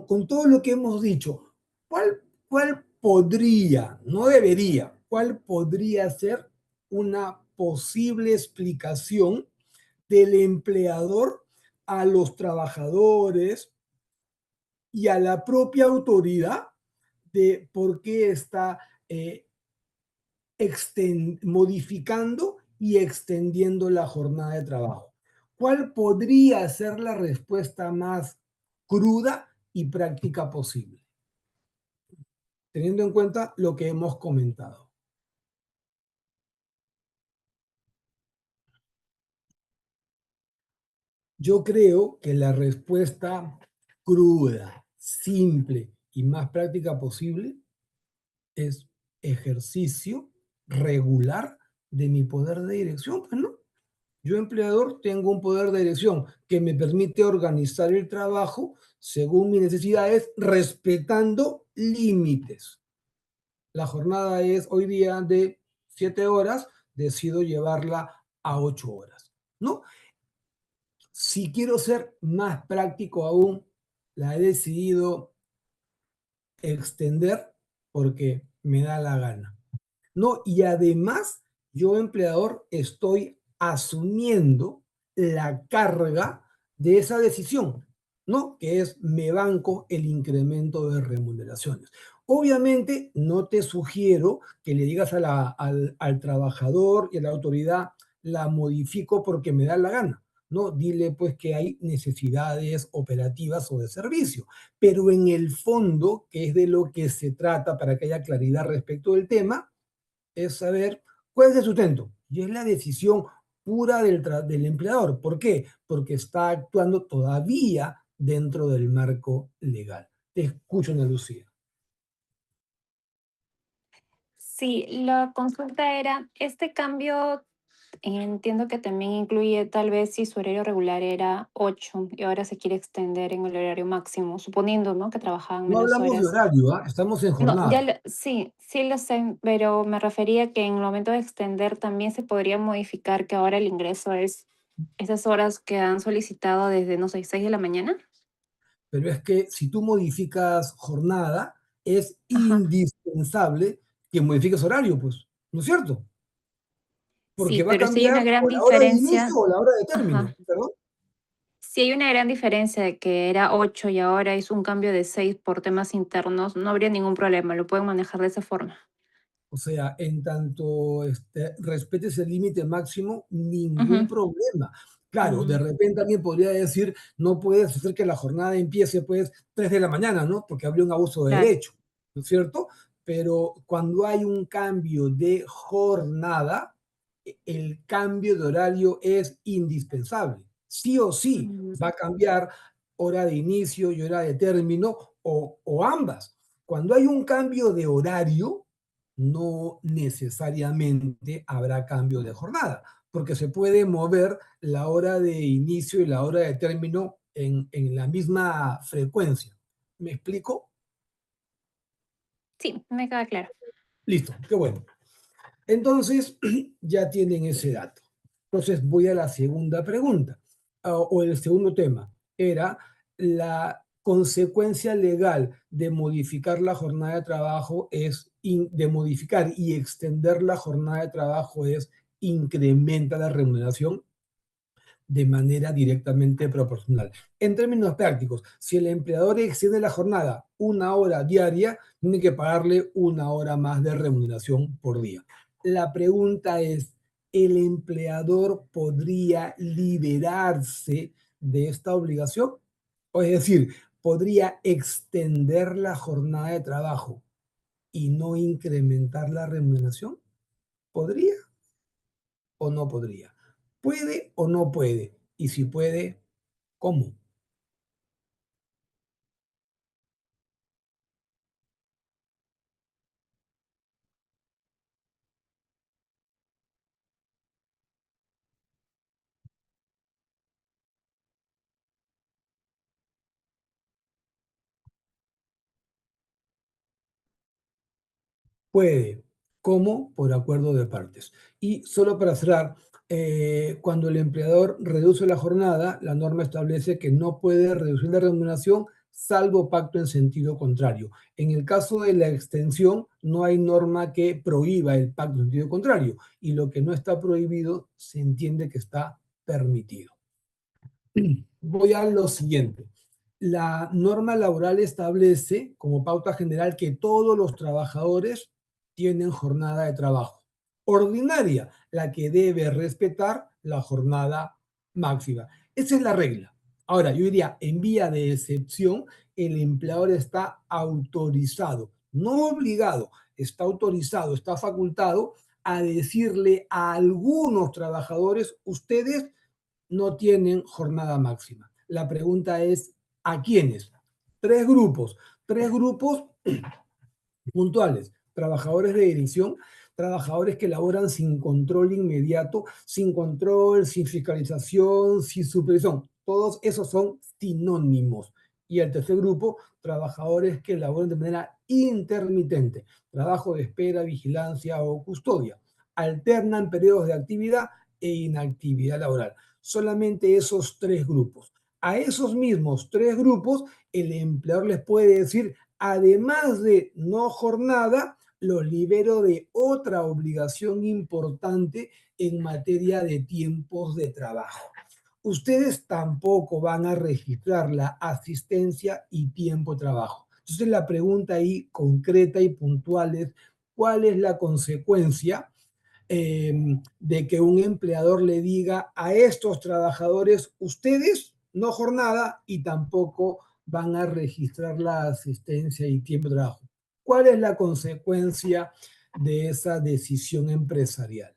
con todo lo que hemos dicho, ¿cuál podría, no debería, cuál podría ser una posible explicación del empleador a los trabajadores y a la propia autoridad de por qué está modificando y extendiendo la jornada de trabajo? ¿Cuál podría ser la respuesta más cruda y práctica posible, teniendo en cuenta lo que hemos comentado? Yo creo que la respuesta cruda, simple y más práctica posible es ejercicio regular de mi poder de dirección, pues, ¿no? Yo, empleador, tengo un poder de dirección que me permite organizar el trabajo según mis necesidades, respetando límites. La jornada es hoy día de 7 horas, decido llevarla a 8 horas, ¿no? Si quiero ser más práctico aún, la he decidido extender porque me da la gana, ¿no? Y además, yo, empleador, estoy asumiendo la carga de esa decisión, ¿no? Que es, me banco el incremento de remuneraciones. Obviamente, no te sugiero que le digas al trabajador y a la autoridad, la modifico porque me da la gana, ¿no? Dile pues que hay necesidades operativas o de servicio, pero en el fondo, que es de lo que se trata para que haya claridad respecto del tema, es saber cuál es el sustento. Y es la decisión pura del empleador. ¿Por qué? Porque está actuando todavía dentro del marco legal. Te escucho, Ana Lucía. Sí, la consulta era, este cambio entiendo que también incluye tal vez si su horario regular era 8 y ahora se quiere extender en el horario máximo, suponiendo, ¿no?, que trabajaban No menos hablamos de horas. horario, ¿ah? Estamos en No, jornada. sí, sí lo sé, pero me refería que en el momento de extender también se podría modificar que ahora el ingreso es esas horas que han solicitado desde, no sé, 6 de la mañana. Pero es que si tú modificas jornada, es Ajá. indispensable que modifiques horario, pues, ¿no es cierto? Sí, Porque va a pero sí hay cambiar una gran o la hora de inicio diferencia. o la hora de término, Ajá. ¿perdón? Si hay una gran diferencia de que era 8 y ahora es un cambio de 6 por temas internos, no habría ningún problema, lo pueden manejar de esa forma. O sea, en tanto respetes el límite máximo, ningún Ujú. problema. Claro, de Mm, repente alguien podría decir, no puedes hacer que la jornada empiece pues 3 de la mañana, ¿no? Porque habría un abuso de claro. derecho, ¿no es cierto? Pero cuando hay un cambio de jornada, el cambio de horario es indispensable. Sí o sí Mm, va a cambiar hora de inicio y hora de término o ambas. Cuando hay un cambio de horario, no necesariamente habrá cambio de jornada, porque se puede mover la hora de inicio y la hora de término en la misma frecuencia. ¿Me explico? sí, me queda claro. Listo, qué bueno. Entonces, ya tienen ese dato. Entonces, voy a la segunda pregunta, o el segundo tema. Era la consecuencia legal de modificar la jornada de trabajo de modificar y extender la jornada de trabajo es incrementa la remuneración de manera directamente proporcional. En términos prácticos, si el empleador extiende la jornada 1 hora diaria, tiene que pagarle 1 hora más de remuneración por día. La pregunta es, ¿el empleador podría liberarse de esta obligación? O es decir, ¿podría extender la jornada de trabajo y no incrementar la remuneración? ¿Podría o no podría? ¿Puede o no puede? Y si puede, ¿cómo? Puede. ¿Cómo? Por acuerdo de partes. Y solo para cerrar, cuando el empleador reduce la jornada, la norma establece que no puede reducir la remuneración salvo pacto en sentido contrario. En el caso de la extensión, no hay norma que prohíba el pacto en sentido contrario y lo que no está prohibido se entiende que está permitido. Voy a lo siguiente. La norma laboral establece como pauta general que todos los trabajadores tienen jornada de trabajo ordinaria, la que debe respetar la jornada máxima. Esa es la regla. Ahora, yo diría, en vía de excepción, el empleador está autorizado, no obligado, está autorizado, está facultado a decirle a algunos trabajadores, ustedes no tienen jornada máxima. La pregunta es, ¿a quiénes? Tres grupos puntuales, trabajadores de dirección, trabajadores que laboran sin control inmediato, sin control, sin fiscalización, sin supervisión. Todos esos son sinónimos. Y el tercer grupo, trabajadores que laboran de manera intermitente, trabajo de espera, vigilancia o custodia. Alternan periodos de actividad e inactividad laboral. Solamente esos tres grupos. A esos mismos tres grupos, el empleador les puede decir, además de no jornada, los libero de otra obligación importante en materia de tiempos de trabajo. Ustedes tampoco van a registrar la asistencia y tiempo de trabajo. Entonces la pregunta ahí concreta y puntual es, ¿cuál es la consecuencia de que un empleador le diga a estos trabajadores, ustedes no jornada y tampoco van a registrar la asistencia y tiempo de trabajo? ¿Cuál es la consecuencia de esa decisión empresarial?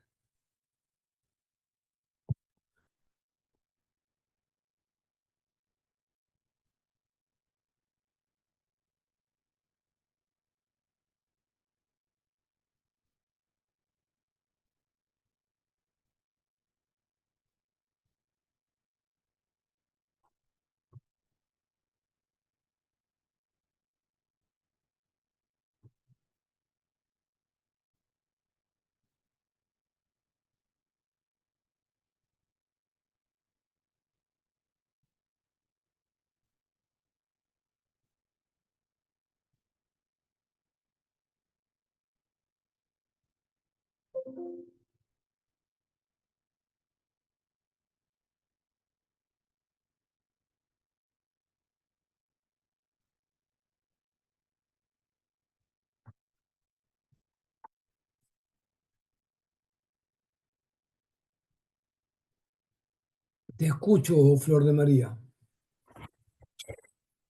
Te escucho, Flor de María.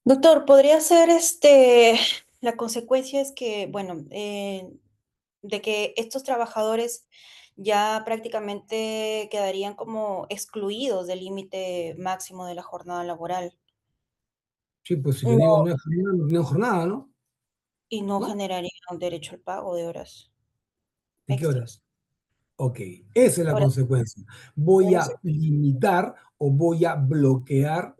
Doctor, podría ser la consecuencia es que, bueno, de que estos trabajadores ya prácticamente quedarían como excluidos del límite máximo de la jornada laboral. Sí, pues si le digo No, no es jornada, no tiene jornada, ¿no? y no ¿No? generarían un derecho al pago de horas ¿De qué extra. horas? Ok, esa es la Horas, consecuencia. Voy horas a limitar o voy a bloquear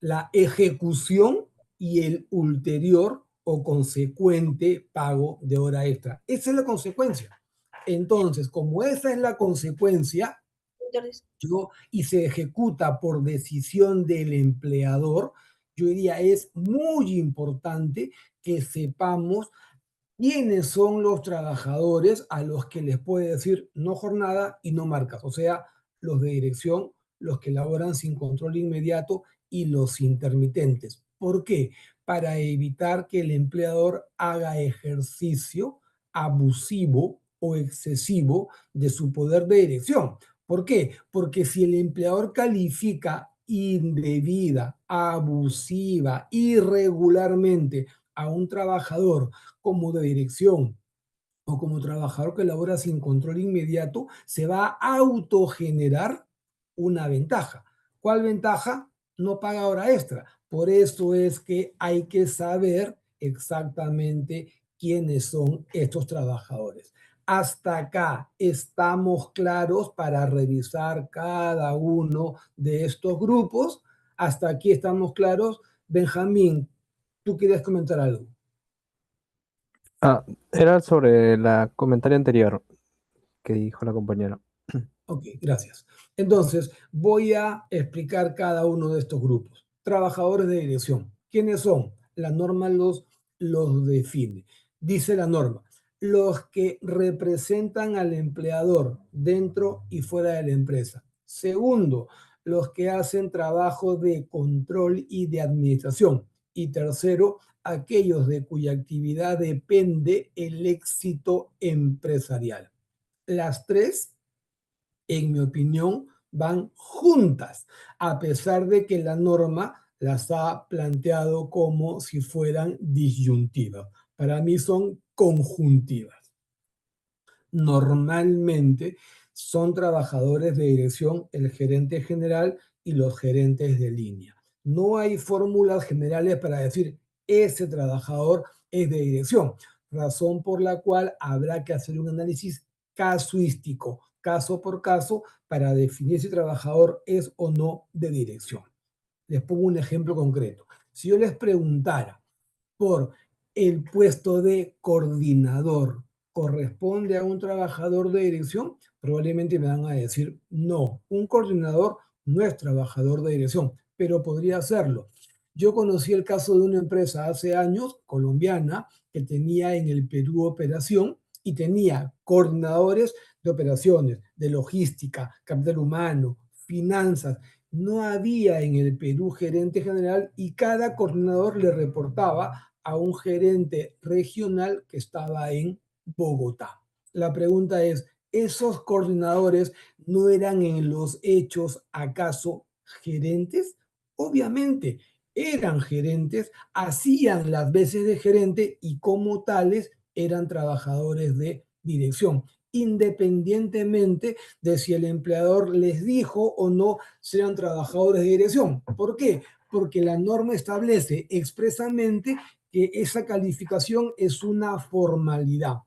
la ejecución y el ulterior o consecuente pago de hora extra. Esa es la consecuencia. Entonces, como esa es la consecuencia, extras. y se ejecuta por decisión del empleador, yo diría es muy importante que sepamos quiénes son los trabajadores a los que les puede decir no jornada y no marcas, o sea, los de dirección, los que laboran sin control inmediato y los intermitentes. ¿Por qué? Para evitar que el empleador haga ejercicio abusivo o excesivo de su poder de dirección. ¿Por qué? Porque si el empleador califica indebida, abusiva, irregularmente a un trabajador como de dirección o como trabajador que labora sin control inmediato, se va a autogenerar una ventaja. ¿Cuál ventaja? No paga hora extra. Por eso es que hay que saber exactamente quiénes son estos trabajadores. Hasta acá estamos claros para revisar cada uno de estos grupos. Hasta aquí estamos claros. Benjamín, ¿tú querías comentar algo? Era sobre el comentario anterior que dijo la compañera. Ok, gracias. Entonces, voy a explicar cada uno de estos grupos. Trabajadores de dirección. ¿Quiénes son? La norma los define. Dice la norma, los que representan al empleador dentro y fuera de la empresa. Segundo, los que hacen trabajo de control y de administración. Y tercero, aquellos de cuya actividad depende el éxito empresarial. Las tres, en mi opinión, van juntas, a pesar de que la norma las ha planteado como si fueran disyuntivas. Para mí son conjuntivas. Normalmente son trabajadores de dirección el gerente general y los gerentes de línea. No hay fórmulas generales para decir ese trabajador es de dirección, razón por la cual habrá que hacer un análisis casuístico, caso por caso, para definir si el trabajador es o no de dirección. Les pongo un ejemplo concreto. Si yo les preguntara por el puesto de coordinador, ¿corresponde a un trabajador de dirección? Probablemente me van a decir, no, un coordinador no es trabajador de dirección, pero podría serlo. Yo conocí el caso de una empresa hace años, colombiana, que tenía en el Perú operación y tenía coordinadores de operaciones, de logística, capital humano, finanzas. No había en el Perú gerente general y cada coordinador le reportaba a un gerente regional que estaba en Bogotá. La pregunta es, ¿esos coordinadores no eran en los hechos acaso gerentes? Obviamente, eran gerentes, hacían las veces de gerente y como tales eran trabajadores de dirección, independientemente de si el empleador les dijo o no sean trabajadores de dirección. ¿Por qué? Porque la norma establece expresamente que esa calificación es una formalidad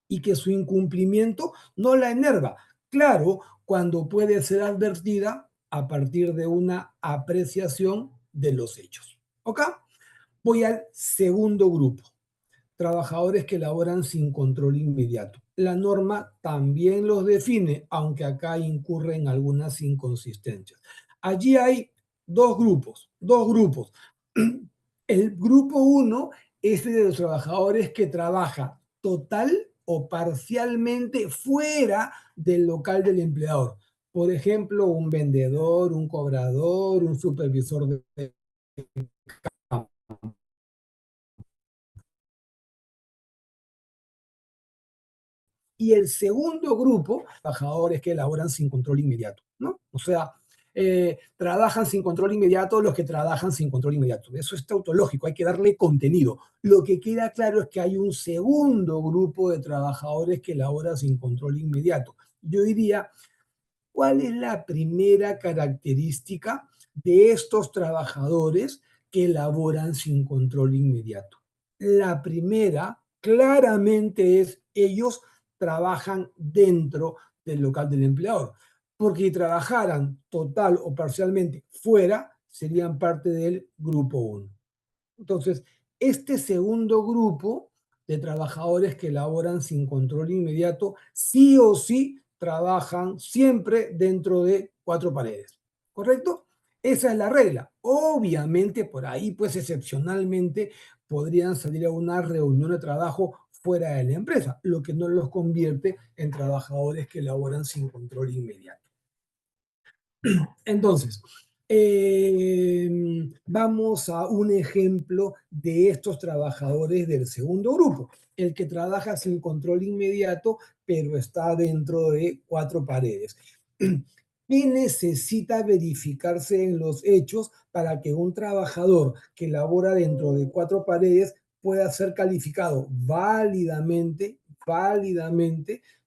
y que su incumplimiento no la enerva. Claro, cuando puede ser advertida a partir de una apreciación de los hechos. ¿Ok? Voy al segundo grupo, trabajadores que laboran sin control inmediato. La norma también los define, aunque acá incurre en algunas inconsistencias. Allí hay dos grupos, dos grupos. El grupo 1 es de los trabajadores que trabaja total o parcialmente fuera del local del empleador. Por ejemplo, un vendedor, un cobrador, un supervisor de campo. Y el segundo grupo, trabajadores que elaboran sin control inmediato, ¿no? O sea, trabajan sin control inmediato los que trabajan sin control inmediato. Eso es tautológico, hay que darle contenido. Lo que queda claro es que hay un segundo grupo de trabajadores que elaboran sin control inmediato. Yo diría, ¿cuál es la primera característica de estos trabajadores que elaboran sin control inmediato? La primera, claramente, es ellos trabajan dentro del local del empleador, porque si trabajaran total o parcialmente fuera, serían parte del grupo 1. Entonces, este segundo grupo de trabajadores que elaboran sin control inmediato, sí o sí trabajan siempre dentro de 4 paredes, ¿correcto? Esa es la regla. Obviamente, por ahí, pues excepcionalmente, podrían salir a una reunión de trabajo fuera de la empresa, lo que no los convierte en trabajadores que elaboran sin control inmediato. Entonces, vamos a un ejemplo de estos trabajadores del segundo grupo, el que trabaja sin control inmediato, pero está dentro de 4 paredes. ¿Qué necesita verificarse en los hechos para que un trabajador que labora dentro de 4 paredes pueda ser calificado válidamente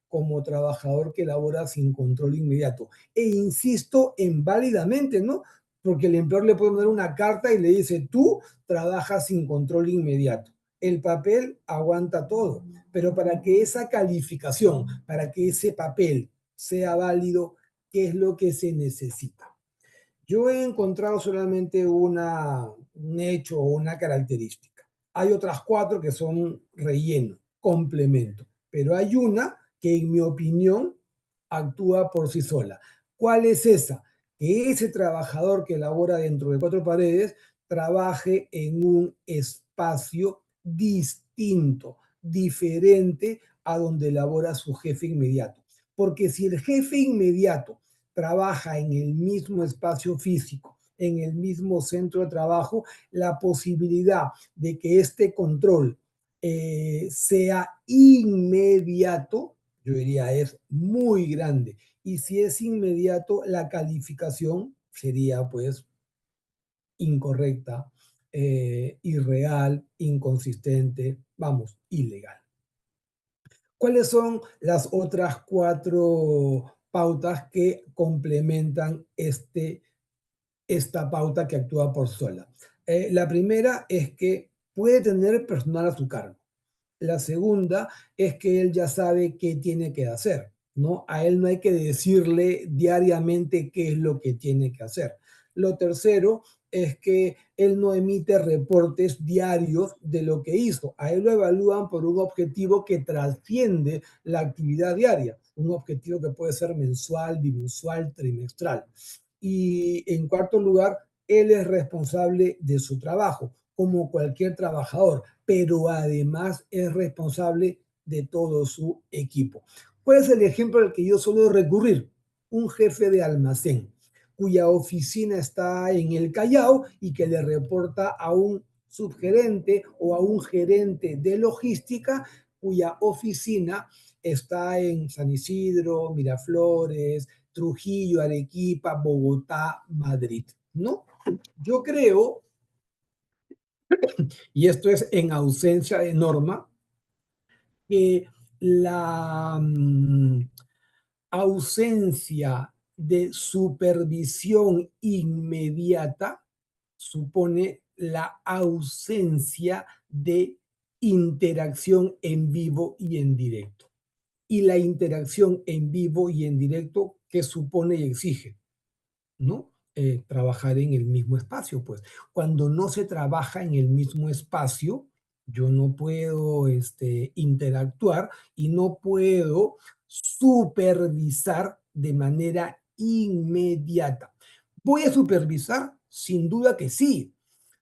como trabajador que labora sin control inmediato? E insisto en válidamente, ¿no? Porque el empleador le puede mandar una carta y le dice, tú trabajas sin control inmediato. El papel aguanta todo, pero para que esa calificación, para que ese papel sea válido, ¿qué es lo que se necesita? Yo he encontrado solamente un hecho o una característica. Hay otras 4 que son relleno, complemento, pero hay una que en mi opinión actúa por sí sola. ¿Cuál es esa? Que ese trabajador que labora dentro de 4 paredes trabaje en un espacio distinto, diferente a donde labora su jefe inmediato. Porque si el jefe inmediato trabaja en el mismo espacio físico, en el mismo centro de trabajo, la posibilidad de que este control sea inmediato, yo diría, es muy grande. Y si es inmediato, la calificación sería pues incorrecta, irreal, inconsistente, vamos, ilegal. ¿Cuáles son las otras 4 pautas que complementan esta pauta que actúa por sola? La primera es que puede tener personal a su cargo. La segunda es que él ya sabe qué tiene que hacer, ¿no? A él no hay que decirle diariamente qué es lo que tiene que hacer. Lo tercero es que él no emite reportes diarios de lo que hizo. A él lo evalúan por un objetivo que trasciende la actividad diaria, un objetivo que puede ser mensual, bimensual, trimestral. Y en cuarto lugar, él es responsable de su trabajo, como cualquier trabajador, pero además es responsable de todo su equipo. ¿Cuál es el ejemplo al que yo suelo recurrir? Un jefe de almacén cuya oficina está en el Callao y que le reporta a un subgerente o a un gerente de logística cuya oficina está en San Isidro, Miraflores, Trujillo, Arequipa, Bogotá, Madrid, ¿no? Yo creo, y esto es en ausencia de norma, que la ausencia de supervisión inmediata supone la ausencia de interacción en vivo y en directo. Y la interacción en vivo y en directo, ¿qué supone y exige? ¿No? Trabajar en el mismo espacio, pues. Cuando no se trabaja en el mismo espacio, yo no puedo interactuar y no puedo supervisar de manera inmediata. ¿Voy a supervisar? Sin duda que sí,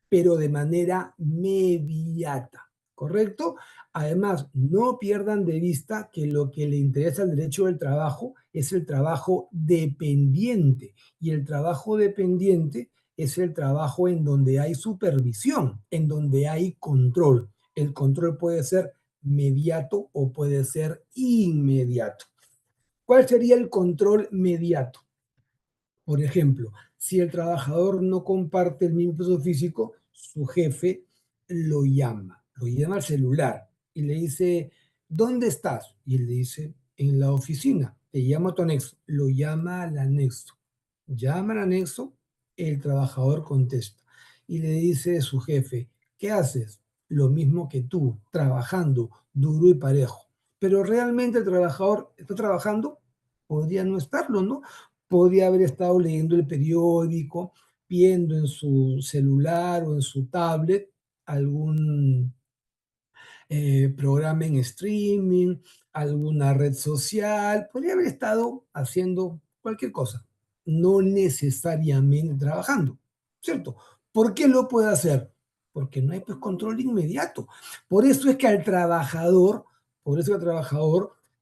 pero de manera mediata. ¿correcto? Además, no pierdan de vista que lo que le interesa al derecho del trabajo es el trabajo dependiente, y el trabajo dependiente es el trabajo en donde hay supervisión, en donde hay control. El control puede ser mediato o puede ser inmediato. ¿Cuál sería el control mediato? Por ejemplo, si el trabajador no comparte el mismo peso físico, su jefe lo llama al celular y le dice, ¿dónde estás? Y él le dice, en la oficina. Te llama a tu anexo, lo llama al anexo. Llama al anexo, el trabajador contesta y le dice a su jefe, ¿qué haces? Lo mismo que tú, trabajando duro y parejo. Pero realmente el trabajador está trabajando, podría no estarlo, ¿no? Podría haber estado leyendo el periódico, viendo en su celular o en su tablet algún programa en streaming, alguna red social, podría haber estado haciendo cualquier cosa, no necesariamente trabajando, ¿cierto? ¿Por qué lo puede hacer? Porque no hay pues control inmediato. Por eso es que al trabajador,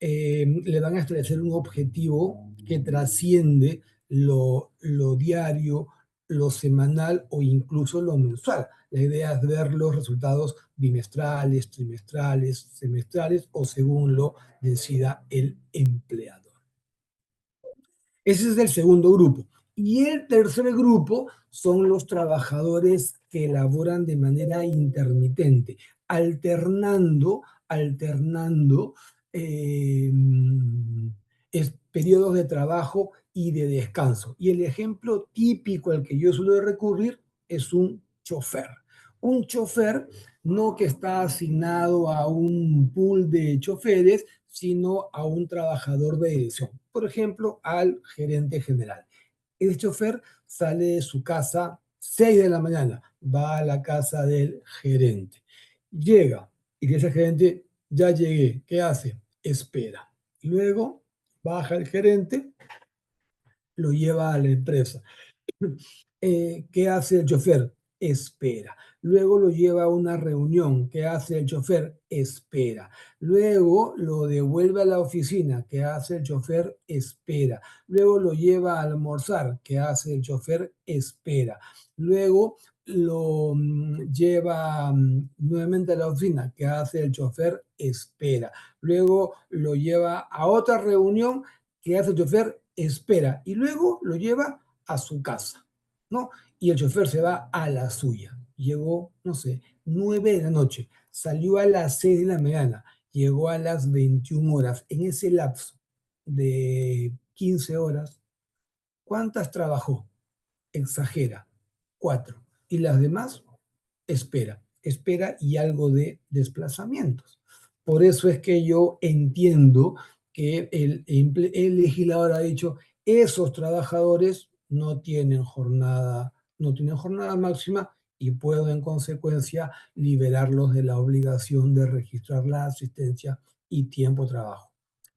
le van a establecer un objetivo que trasciende lo diario, lo semanal o incluso lo mensual. La idea es ver los resultados bimestrales, trimestrales, semestrales o según lo decida el empleador. Ese es el segundo grupo. Y el tercer grupo son los trabajadores que elaboran de manera intermitente, alternando periodos de trabajo y de descanso. Y el ejemplo típico al que yo suelo recurrir es un chofer. Un chofer no que está asignado a un pool de choferes, sino a un trabajador de dirección. Por ejemplo, al gerente general. El chofer sale de su casa 6 de la mañana, va a la casa del gerente. Llega y dice al gerente, ya llegué, ¿qué hace? Espera. Luego baja el gerente, lo lleva a la empresa. ¿Qué hace el chofer? Espera. Luego lo lleva a una reunión. ¿Qué hace el chofer? Espera. Luego lo devuelve a la oficina. ¿Qué hace el chofer? Espera. Luego lo lleva a almorzar. ¿Qué hace el chofer? Espera. Luego lo lleva nuevamente a la oficina. ¿Qué hace el chofer? Espera. Luego lo lleva a otra reunión. ¿Qué hace el chofer? Espera. Y luego lo lleva a su casa, ¿no? Y el chofer se va a la suya. Llegó, no sé, 9 de la noche, salió a las 6 de la mañana, llegó a las 21 horas. En ese lapso de 15 horas, ¿cuántas trabajó? Exagera, 4. Y las demás, espera y algo de desplazamientos. Por eso es que yo entiendo que el legislador ha dicho, esos trabajadores no tienen jornada máxima y puedo en consecuencia liberarlos de la obligación de registrar la asistencia y tiempo de trabajo.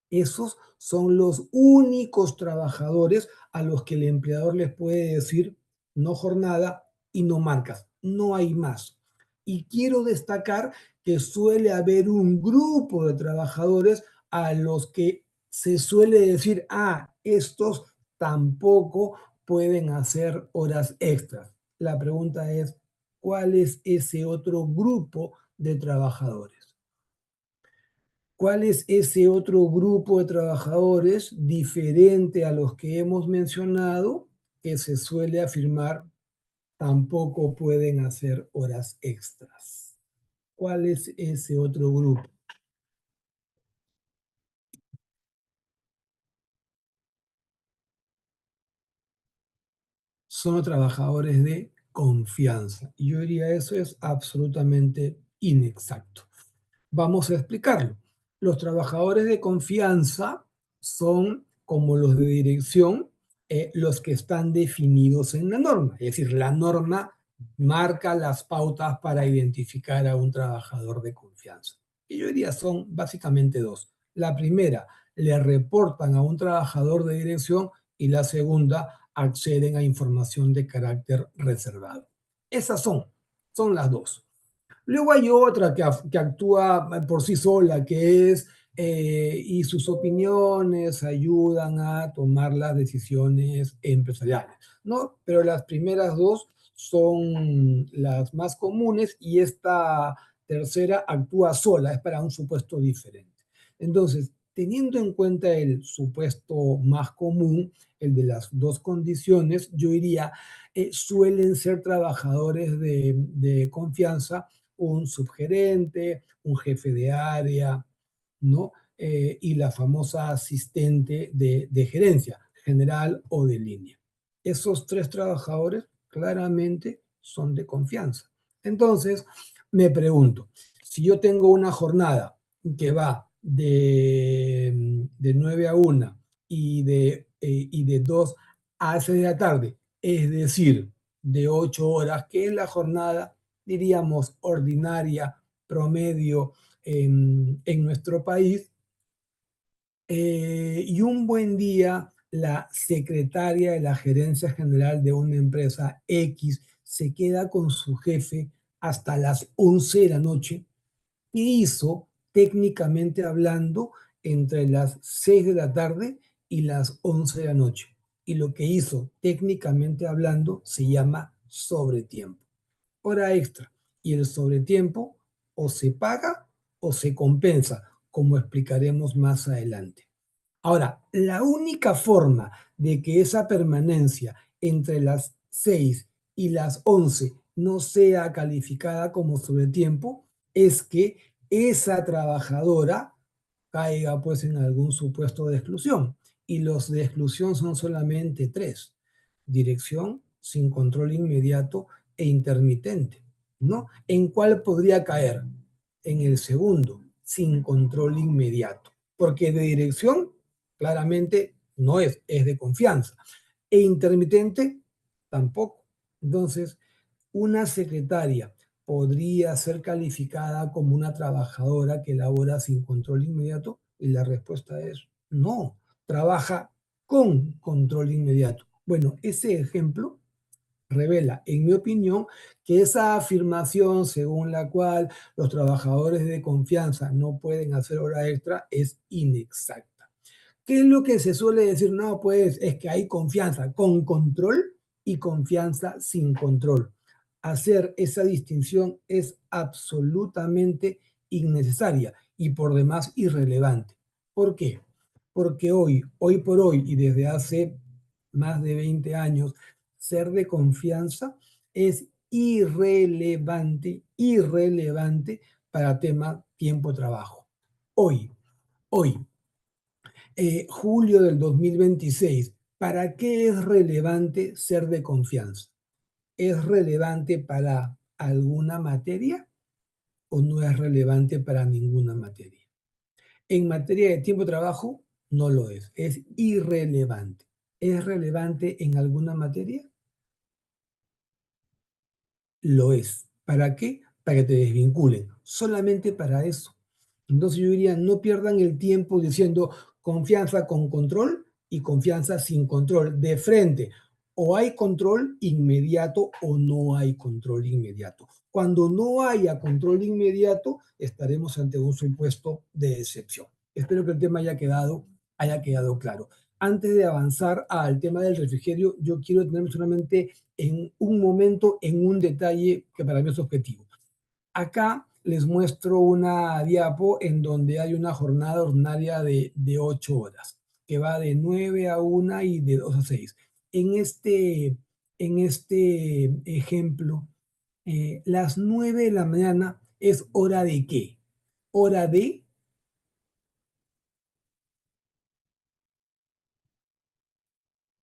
Esos son los únicos trabajadores a los que el empleador les puede decir no jornada y no marcas. No hay más. Y quiero destacar que suele haber un grupo de trabajadores a los que se suele decir, estos tampoco pueden hacer horas extras. La pregunta es, ¿cuál es ese otro grupo de trabajadores? ¿Cuál es ese otro grupo de trabajadores diferente a los que hemos mencionado que se suele afirmar tampoco pueden hacer horas extras? ¿Cuál es ese otro grupo? Son los trabajadores de confianza. Y yo diría eso es absolutamente inexacto. Vamos a explicarlo. Los trabajadores de confianza son como los de dirección, los que están definidos en la norma. Es decir, la norma marca las pautas para identificar a un trabajador de confianza. Y yo diría son básicamente dos. La primera, le reportan a un trabajador de dirección y la segunda, acceden a información de carácter reservado. Esas son las dos. Luego hay otra que actúa por sí sola, que es, y sus opiniones ayudan a tomar las decisiones empresariales, ¿no? Pero las primeras dos son las más comunes y esta tercera actúa sola, es para un supuesto diferente. Entonces, teniendo en cuenta el supuesto más común, el de las dos condiciones, yo diría, suelen ser trabajadores de confianza, un subgerente, un jefe de área, ¿no? Y la famosa asistente de gerencia, general o de línea. Esos tres trabajadores claramente son de confianza. Entonces, me pregunto, si yo tengo una jornada que va de 9 a 1 y de 2 a 6 de la tarde, es decir, de 8 horas, que es la jornada, diríamos, ordinaria, promedio en nuestro país, y un buen día la secretaria de la gerencia general de una empresa X se queda con su jefe hasta las 11 de la noche. ¿Qué hizo técnicamente hablando entre las 6 de la tarde y las 11 de la noche? Y lo que hizo técnicamente hablando se llama sobretiempo, hora extra. Y el sobretiempo o se paga o se compensa, como explicaremos más adelante. Ahora, la única forma de que esa permanencia entre las 6 y las 11 no sea calificada como sobretiempo es que esa trabajadora caiga pues en algún supuesto de exclusión. Y los de exclusión son solamente tres: dirección, sin control inmediato e intermitente, ¿no? ¿En cuál podría caer? En el segundo, sin control inmediato, porque de dirección claramente no es de confianza, e intermitente tampoco. Entonces, una secretaria podría ser calificada como una trabajadora que labora sin control inmediato, y la respuesta es no, trabaja con control inmediato. Bueno, ese ejemplo revela, en mi opinión, que esa afirmación según la cual los trabajadores de confianza no pueden hacer hora extra es inexacta. ¿Qué es lo que se suele decir? No, pues es que hay confianza con control y confianza sin control. Hacer esa distinción es absolutamente innecesaria y por demás irrelevante. ¿Por qué? Porque hoy por hoy y desde hace más de 20 años, ser de confianza es irrelevante para tema tiempo-trabajo. Hoy, julio del 2026, ¿para qué es relevante ser de confianza? ¿Es relevante para alguna materia o no es relevante para ninguna materia? En materia de tiempo-trabajo, no lo es irrelevante. ¿Es relevante en alguna materia? Lo es. ¿Para qué? Para que te desvinculen. Solamente para eso. Entonces yo diría, no pierdan el tiempo diciendo confianza con control y confianza sin control. De frente, o hay control inmediato o no hay control inmediato. Cuando no haya control inmediato, estaremos ante un supuesto de excepción. Espero que el tema haya quedado claro. Antes de avanzar al tema del refrigerio, yo quiero tener solamente en un momento en un detalle que para mí es objetivo. Acá les muestro una diapo en donde hay una jornada ordinaria de 8 horas, que va de 9 a 1 y de 2 a 6. En este ejemplo, las 9 de la mañana es hora de ¿qué? Hora de...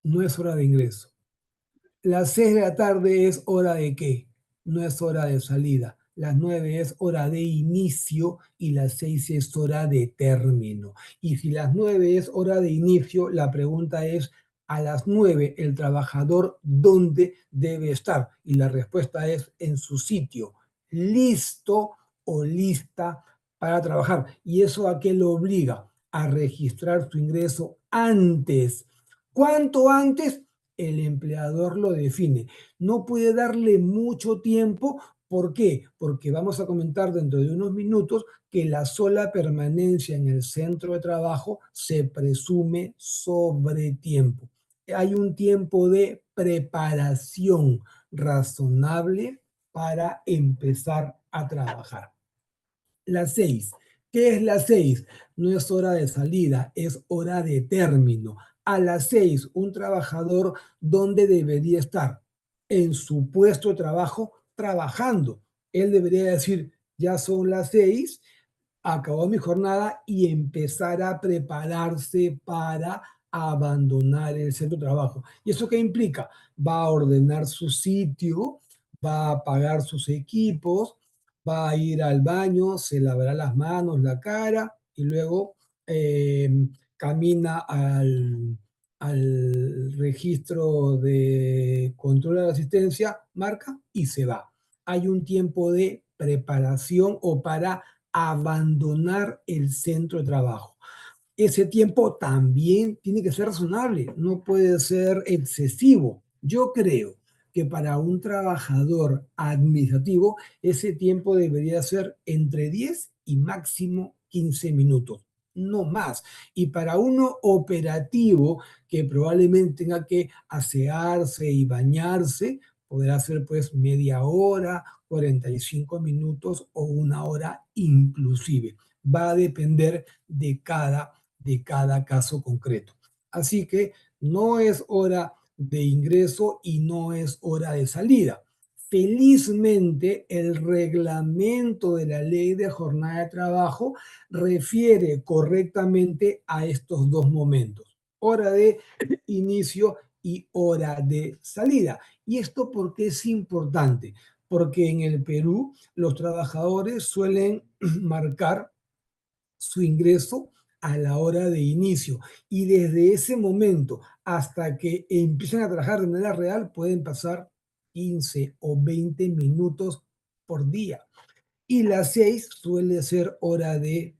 No es hora de ingreso. Las 6 de la tarde es hora de ¿qué? No es hora de salida. Las 9 es hora de inicio y las 6 es hora de término. Y si las 9 es hora de inicio, la pregunta es, a las 9 el trabajador, ¿dónde debe estar? Y la respuesta es en su sitio, listo o lista para trabajar. ¿Y eso a qué lo obliga? A registrar su ingreso antes. ¿Cuánto antes? El empleador lo define. No puede darle mucho tiempo ¿Por qué? Porque vamos a comentar dentro de unos minutos que la sola permanencia en el centro de trabajo se presume sobre tiempo. Hay un tiempo de preparación razonable para empezar a trabajar. Las 6. ¿Qué es las 6? No es hora de salida, es hora de término. A las 6, un trabajador, ¿dónde debería estar? En su puesto de trabajo, trabajando. Él debería decir, ya son las 6, acabó mi jornada y empezar a prepararse para abandonar el centro de trabajo. ¿Y eso qué implica? Va a ordenar su sitio, va a apagar sus equipos, va a ir al baño, se lavará las manos, la cara y luego camina al registro de control de la asistencia, marca y se va. Hay un tiempo de preparación o para abandonar el centro de trabajo. Ese tiempo también tiene que ser razonable, no puede ser excesivo. Yo creo que para un trabajador administrativo ese tiempo debería ser entre 10 y máximo 15 minutos, no más. Y para uno operativo que probablemente tenga que asearse y bañarse, podrá ser pues media hora, 45 minutos o una hora inclusive. Va a depender de cada caso concreto. Así que no es hora de ingreso y no es hora de salida. Felizmente, el reglamento de la ley de jornada de trabajo refiere correctamente a estos dos momentos, hora de inicio y hora de salida. ¿Y esto por qué es importante? Porque en el Perú los trabajadores suelen marcar su ingreso a la hora de inicio y desde ese momento hasta que empiecen a trabajar de manera real pueden pasar 15 o 20 minutos por día. Y las 6 suele ser hora de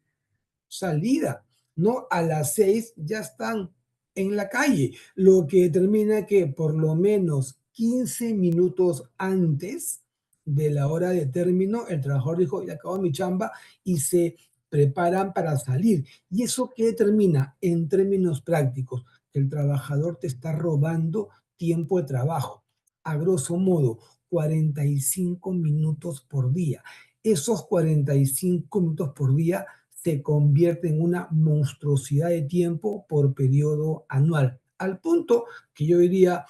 salida, ¿no? A las 6 ya están en la calle, lo que determina que por lo menos 15 minutos antes de la hora de término, el trabajador dijo, ya acabó mi chamba y se preparan para salir. ¿Y eso qué determina en términos prácticos? Que el trabajador te está robando tiempo de trabajo. A grosso modo, 45 minutos por día. Esos 45 minutos por día se convierte en una monstruosidad de tiempo por periodo anual, al punto que yo diría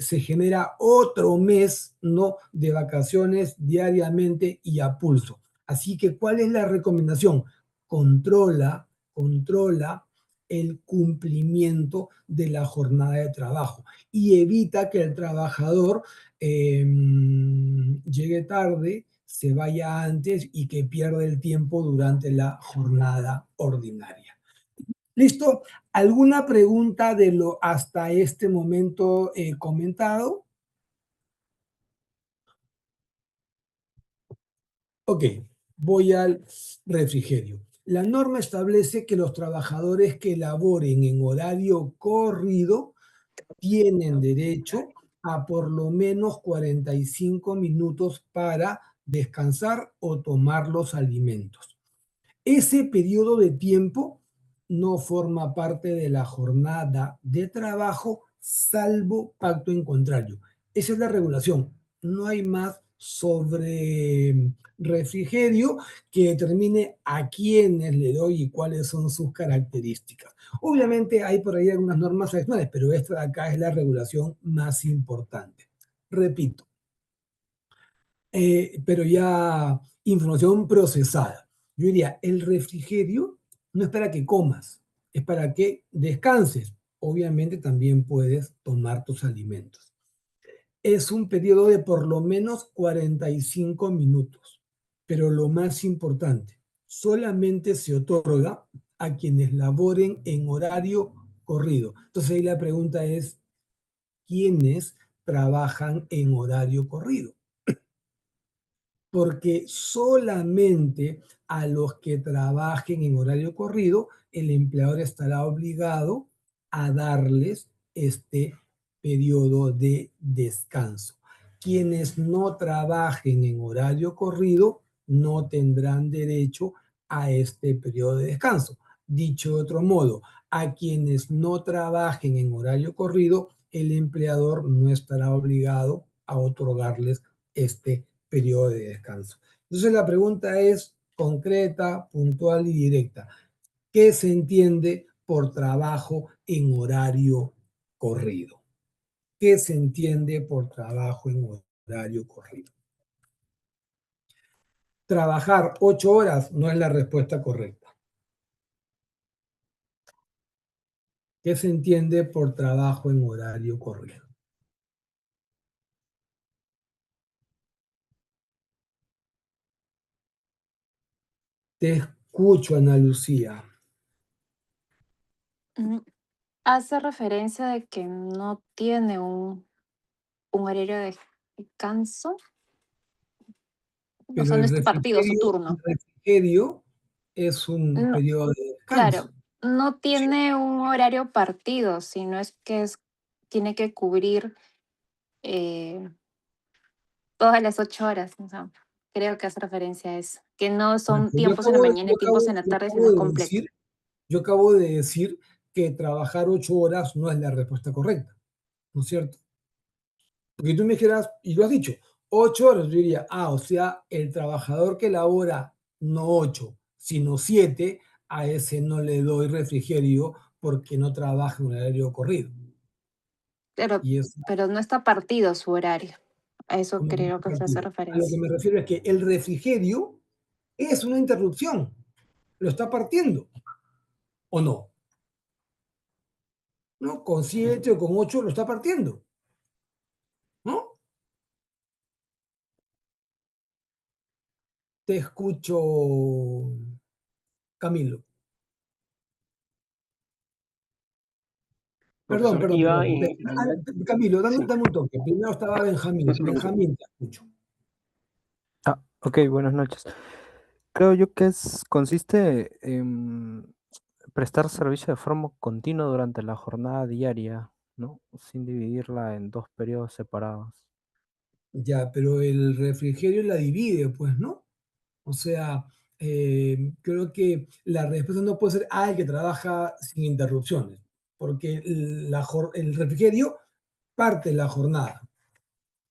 se genera otro mes, ¿no?, de vacaciones diariamente y a pulso. Así que, ¿cuál es la recomendación? Controla el cumplimiento de la jornada de trabajo y evita que el trabajador llegue tarde, se vaya antes y que pierda el tiempo durante la jornada ordinaria. ¿Listo? ¿Alguna pregunta de lo hasta este momento comentado? Ok, voy al refrigerio. La norma establece que los trabajadores que laboren en horario corrido tienen derecho a por lo menos 45 minutos para descansar o tomar los alimentos. Ese periodo de tiempo no forma parte de la jornada de trabajo, salvo pacto en contrario. Esa es la regulación. No hay más sobre refrigerio que determine a quiénes le doy y cuáles son sus características. Obviamente hay por ahí algunas normas adicionales, pero esta de acá es la regulación más importante. Repito, pero ya información procesada. Yo diría, el refrigerio no es para que comas, es para que descanses. Obviamente también puedes tomar tus alimentos. Es un periodo de por lo menos 45 minutos, pero lo más importante, solamente se otorga a quienes laboren en horario corrido. Entonces ahí la pregunta es, ¿quiénes trabajan en horario corrido? Porque solamente a los que trabajen en horario corrido, el empleador estará obligado a darles este periodo de descanso. quienes no trabajen en horario corrido no tendrán derecho a este periodo de descanso. Dicho de otro modo, a quienes no trabajen en horario corrido, el empleador no estará obligado a otorgarles este periodo de descanso. Entonces la pregunta es concreta, puntual y directa. ¿Qué se entiende por trabajo en horario corrido? ¿Qué se entiende por trabajo en horario corrido? Trabajar 8 horas no es la respuesta correcta. ¿Qué se entiende por trabajo en horario corrido? Te escucho, Ana Lucía. Hace referencia de que no tiene un horario de descanso. O Pero sea, no el es partido, su refrigerio, turno. es un No, periodo de descanso. claro, no tiene un horario partido, sino es que tiene que cubrir eh, todas las 8 horas. O sea, creo que hace referencia a eso. Que no son Yo tiempos en la acabo, mañana y tiempos en la tarde, sino completo. yo acabo de decir que trabajar 8 horas no es la respuesta correcta, ¿no es cierto? Porque tú me dijeras, y lo has dicho, 8 horas, yo diría, o sea, el trabajador que labora no 8, sino 7, a ese no le doy refrigerio porque no trabaja en un horario corrido. Y es Pero no está partido su horario. A eso como creo que se hace partido. A lo que referencia. me refiero es que el refrigerio es una interrupción. Lo está partiendo, ¿o no? ¿No? Con 7 o con 8 lo está partiendo, ¿no? Te escucho, Camilo. Perdón. Profesor, iba en realidad, Camilo, dame sí, un toque. Primero estaba no Benjamín. se preocupe. Benjamín, te escucho. Ok, buenas noches. Creo yo que consiste en prestar servicio de forma continua durante la jornada diaria, ¿no? Sin dividirla en 2 periodos separados. Ya, pero el refrigerio la divide, pues, ¿no? O sea, creo que la respuesta no puede ser, el que trabaja sin interrupciones, porque el refrigerio parte la jornada.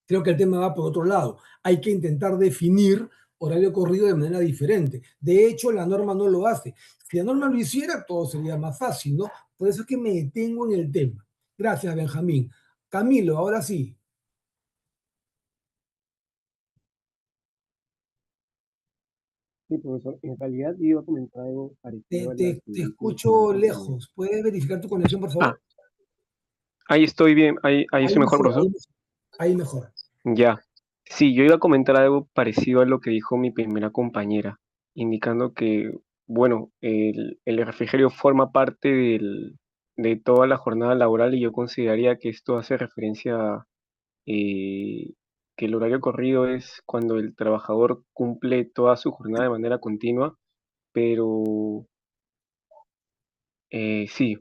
Creo que el tema va por otro lado. Hay que intentar definir horario corrido de manera diferente. De hecho, la norma no lo hace. Si la norma lo hiciera, todo sería más fácil, ¿no? Por eso es que me detengo en el tema. Gracias, Benjamín. Camilo, ahora sí. Sí, profesor, en realidad yo iba a comentar algo parecido a lo que Te dijo mi escucho compañero. lejos. ¿Puedes verificar tu conexión, por favor? Ahí estoy bien, ahí estoy mejor, Mejor, profesor. ahí mejor. Ya. Sí, yo iba a comentar algo parecido a lo que dijo mi primera compañera, indicando que, bueno, el refrigerio forma parte de toda la jornada laboral y yo consideraría que esto hace referencia a que el horario corrido es cuando el trabajador cumple toda su jornada de manera continua, pero sí,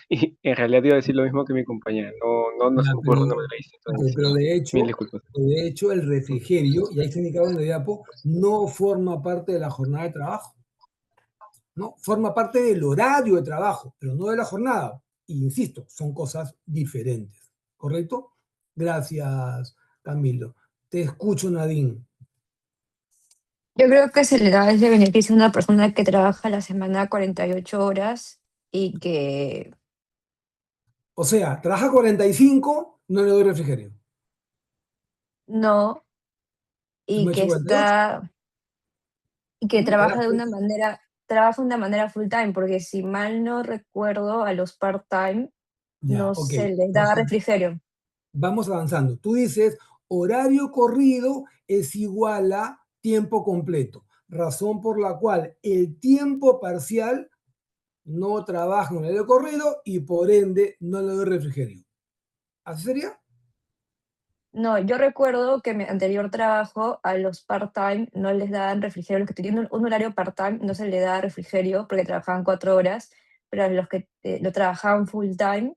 y en realidad iba a decir lo mismo que mi compañera, no Ya, se me ocurre una manera distinta de pero decirlo. Mil disculpas. de hecho, el refrigerio, y ahí está indicado en el diapo, no forma parte de la jornada de trabajo. ¿No? Forma parte del horario de trabajo, pero no de la jornada. Y insisto, son cosas diferentes. ¿Correcto? Gracias, Camilo. Te escucho, Nadine. Yo creo que se le da ese beneficio a una persona que trabaja la semana 48 horas y que O sea, trabaja 45, no le doy refrigerio. no, ¿Tú y me has que dicho 48? está, y que Era trabaja de una manera full time, porque si mal no recuerdo, a los part-time Ya, no ok. se les daba refrigerio. Vamos avanzando. Tú dices, horario corrido es igual a tiempo completo, razón por la cual el tiempo parcial no trabaja en horario corrido y por ende no le doy refrigerio. ¿Así sería? No, yo recuerdo que en mi anterior trabajo a los part-time no les daban refrigerio. Los que tenían un horario part-time no se les daba refrigerio porque trabajaban 4 horas, pero a los que lo trabajaban full-time,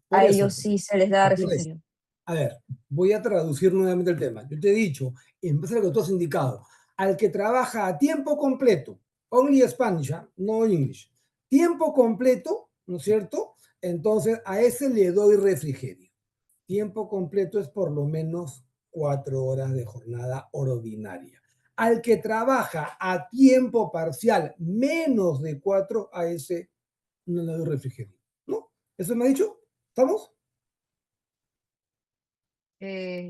Por a eso, ellos sí se les daba por eso. refrigerio. A ver, voy a traducir nuevamente el tema. Yo te he dicho, en base a lo que tú has indicado, al que trabaja a tiempo completo, only Spanish, no English, tiempo completo, ¿no es cierto? Entonces a ese le doy refrigerio. Tiempo completo es por lo menos 4 horas de jornada ordinaria. Al que trabaja a tiempo parcial menos de 4, a ese no le doy refrigerio. ¿No? ¿Eso me ha dicho? ¿Estamos?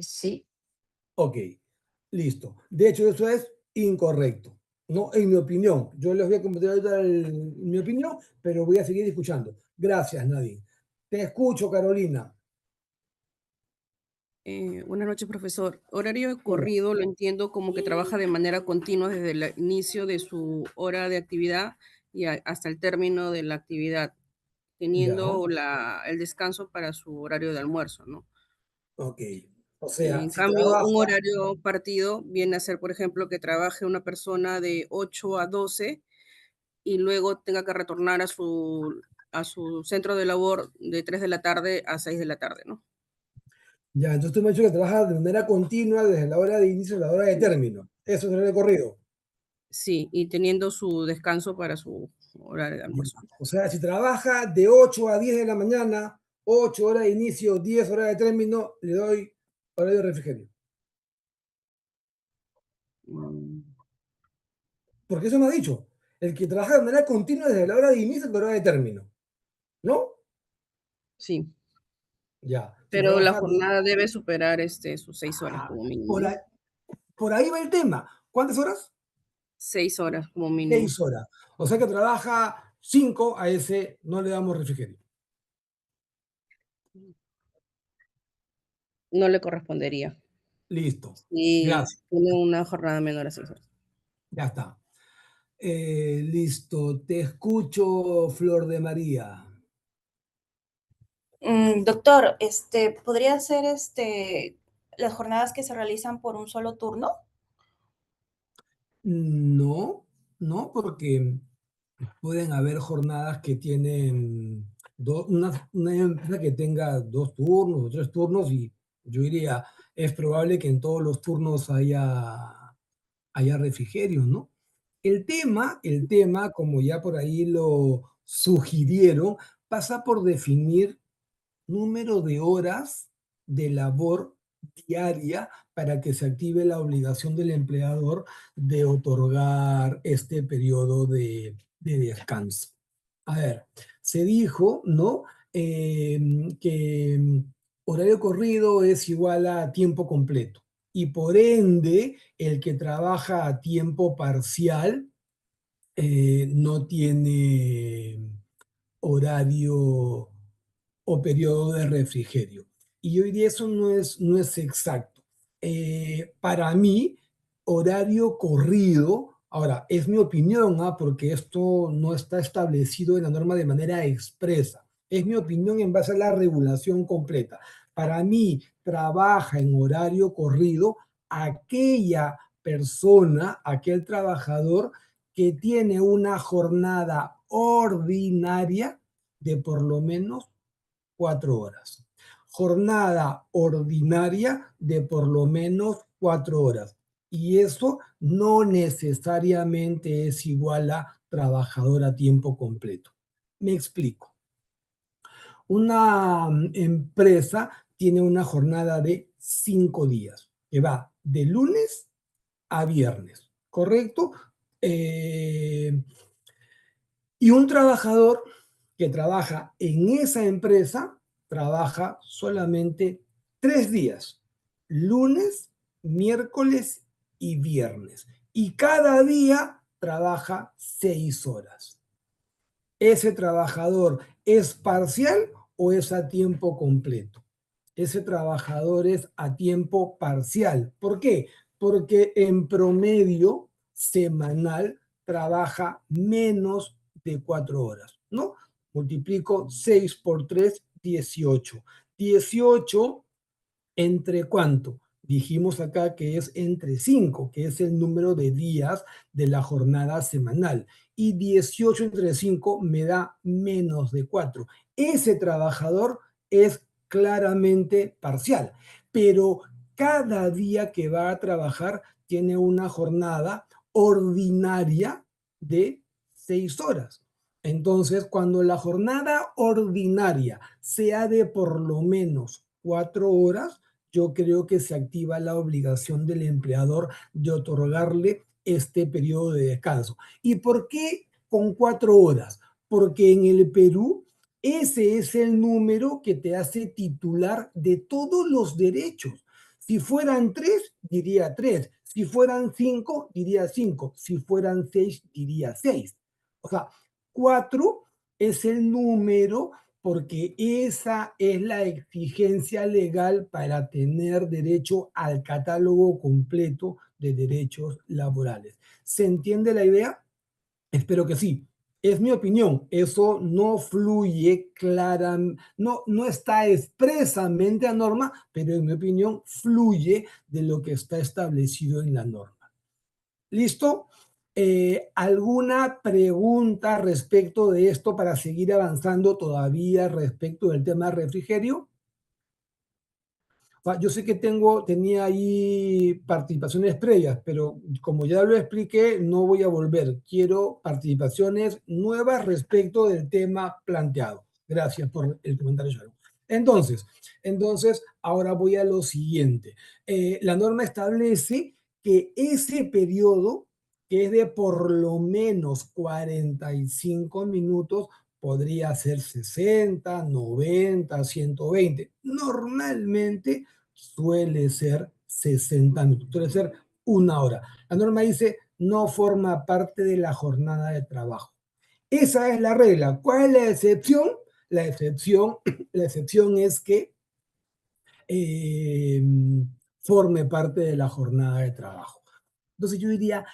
Sí. Ok, listo. De hecho, eso es incorrecto, ¿no? En mi opinión. Yo les voy a compartir ahorita mi opinión, pero voy a seguir escuchando. Gracias, Nadine. Te escucho, Carolina. Buenas noches, profesor. Horario de Hola. corrido lo entiendo como que trabaja de manera continua desde el inicio de su hora de actividad y hasta el término de la actividad, Ya, teniendo el descanso para su horario de almuerzo, ¿no? ok. O sea, En si cambio, un trabaja, horario partido viene a ser, por ejemplo, que trabaje una persona de 8 a 12 y luego tenga que retornar a su centro de labor de 3 de la tarde a 6 de la tarde, ¿no? ya, entonces tú me has dicho que trabaja de manera continua desde la hora de inicio a la hora de término. Eso es el recorrido. Sí, y teniendo su descanso para su horario de Ya. almuerzo. O sea, si trabaja de 8 a 10 de la mañana, 8 horas de inicio, 10 horas de término, le doy horario de refrigerio. Mm, Porque eso me ha dicho. El que trabaja de manera continua desde la hora de inicio a la hora de término. ¿No? Sí, Ya. Si pero la trabaja jornada debe superar sus 6 horas como mínimo, por ¿no? ahí, por ahí va el tema. ¿Cuántas horas? 6 horas como mínimo. 6 horas. O sea que trabaja 5, a ese no le damos refrigerio. No le correspondería. Listo. Y Gracias. tiene una jornada menor a 6 horas. Ya está. Listo. Te escucho, Flor de María. Doctor, ¿podría ser las jornadas que se realizan por un solo turno? No, no, porque pueden haber jornadas que tienen una empresa que tenga 2 turnos o 3 turnos y yo diría, es probable que en todos los turnos haya refrigerio, ¿no? El tema, como ya por ahí lo sugirieron, pasa por definir número de horas de labor diaria para que se active la obligación del empleador de otorgar este periodo de descanso. A ver, se dijo, ¿no? Que horario corrido es igual a tiempo completo y por ende el que trabaja a tiempo parcial no tiene horario o periodo de refrigerio. Y hoy día eso no es exacto. Para mí, horario corrido, ahora, es mi opinión, porque esto no está establecido en la norma de manera expresa. Es mi opinión en base a la regulación completa. Para mí, trabaja en horario corrido aquella persona, aquel trabajador que tiene una jornada ordinaria de por lo menos 4 horas. Jornada ordinaria de por lo menos 4 horas. Y eso no necesariamente es igual a trabajador a tiempo completo. Me explico. Una empresa tiene una jornada de 5 días, que va de lunes a viernes, ¿correcto? Y un trabajador que trabaja en esa empresa trabaja solamente 3 días, lunes, miércoles y viernes. Y cada día trabaja 6 horas. ¿Ese trabajador es parcial o es a tiempo completo? Ese trabajador es a tiempo parcial. ¿Por qué? Porque en promedio semanal trabaja menos de 4 horas, ¿no? Multiplico 6 por 3, 18. 18 ¿entre cuánto? Dijimos acá que es entre 5, que es el número de días de la jornada semanal. Y 18 entre 5 me da menos de 4. Ese trabajador es claramente parcial, pero cada día que va a trabajar tiene una jornada ordinaria de 6 horas. Entonces, cuando la jornada ordinaria sea de por lo menos 4 horas, yo creo que se activa la obligación del empleador de otorgarle este periodo de descanso. ¿Y por qué con 4 horas? Porque en el Perú ese es el número que te hace titular de todos los derechos. Si fueran 3, diría 3. Si fueran 5, diría 5. Si fueran 6, diría 6. O sea, 4 es el número porque esa es la exigencia legal para tener derecho al catálogo completo de derechos laborales. ¿Se entiende la idea? Espero que sí. Es mi opinión. Eso no fluye clara, no está expresamente a norma, pero en mi opinión fluye de lo que está establecido en la norma. ¿Listo? ¿Alguna pregunta respecto de esto para seguir avanzando todavía respecto del tema refrigerio? Yo sé que tenía ahí participaciones previas, pero como ya lo expliqué, no voy a volver. Quiero participaciones nuevas respecto del tema planteado. Gracias por el comentario, Sharon. Entonces, ahora voy a lo siguiente. La norma establece que ese periodo, que es de por lo menos 45 minutos, podría ser 60, 90, 120. Normalmente suele ser 60 minutos, suele ser 1 hora. La norma dice no forma parte de la jornada de trabajo. Esa es la regla. ¿Cuál es la excepción? La excepción es que forme parte de la jornada de trabajo. Entonces yo diría,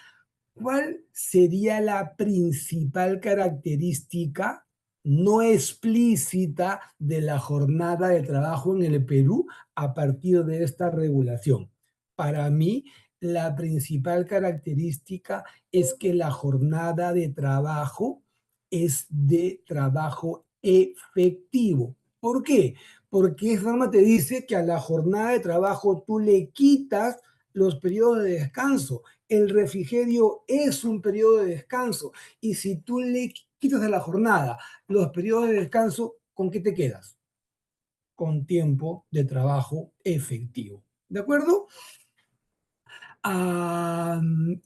¿cuál sería la principal característica no explícita de la jornada de trabajo en el Perú a partir de esta regulación? Para mí, la principal característica es que la jornada de trabajo es de trabajo efectivo. ¿Por qué? Porque esa norma te dice que a la jornada de trabajo tú le quitas los periodos de descanso. El refrigerio es un periodo de descanso y si tú le quitas a la jornada los periodos de descanso, ¿con qué te quedas? Con tiempo de trabajo efectivo. ¿De acuerdo?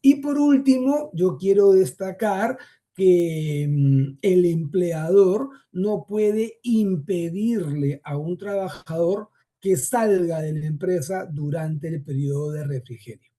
Y por último, yo quiero destacar que el empleador no puede impedirle a un trabajador que salga de la empresa durante el periodo de refrigerio.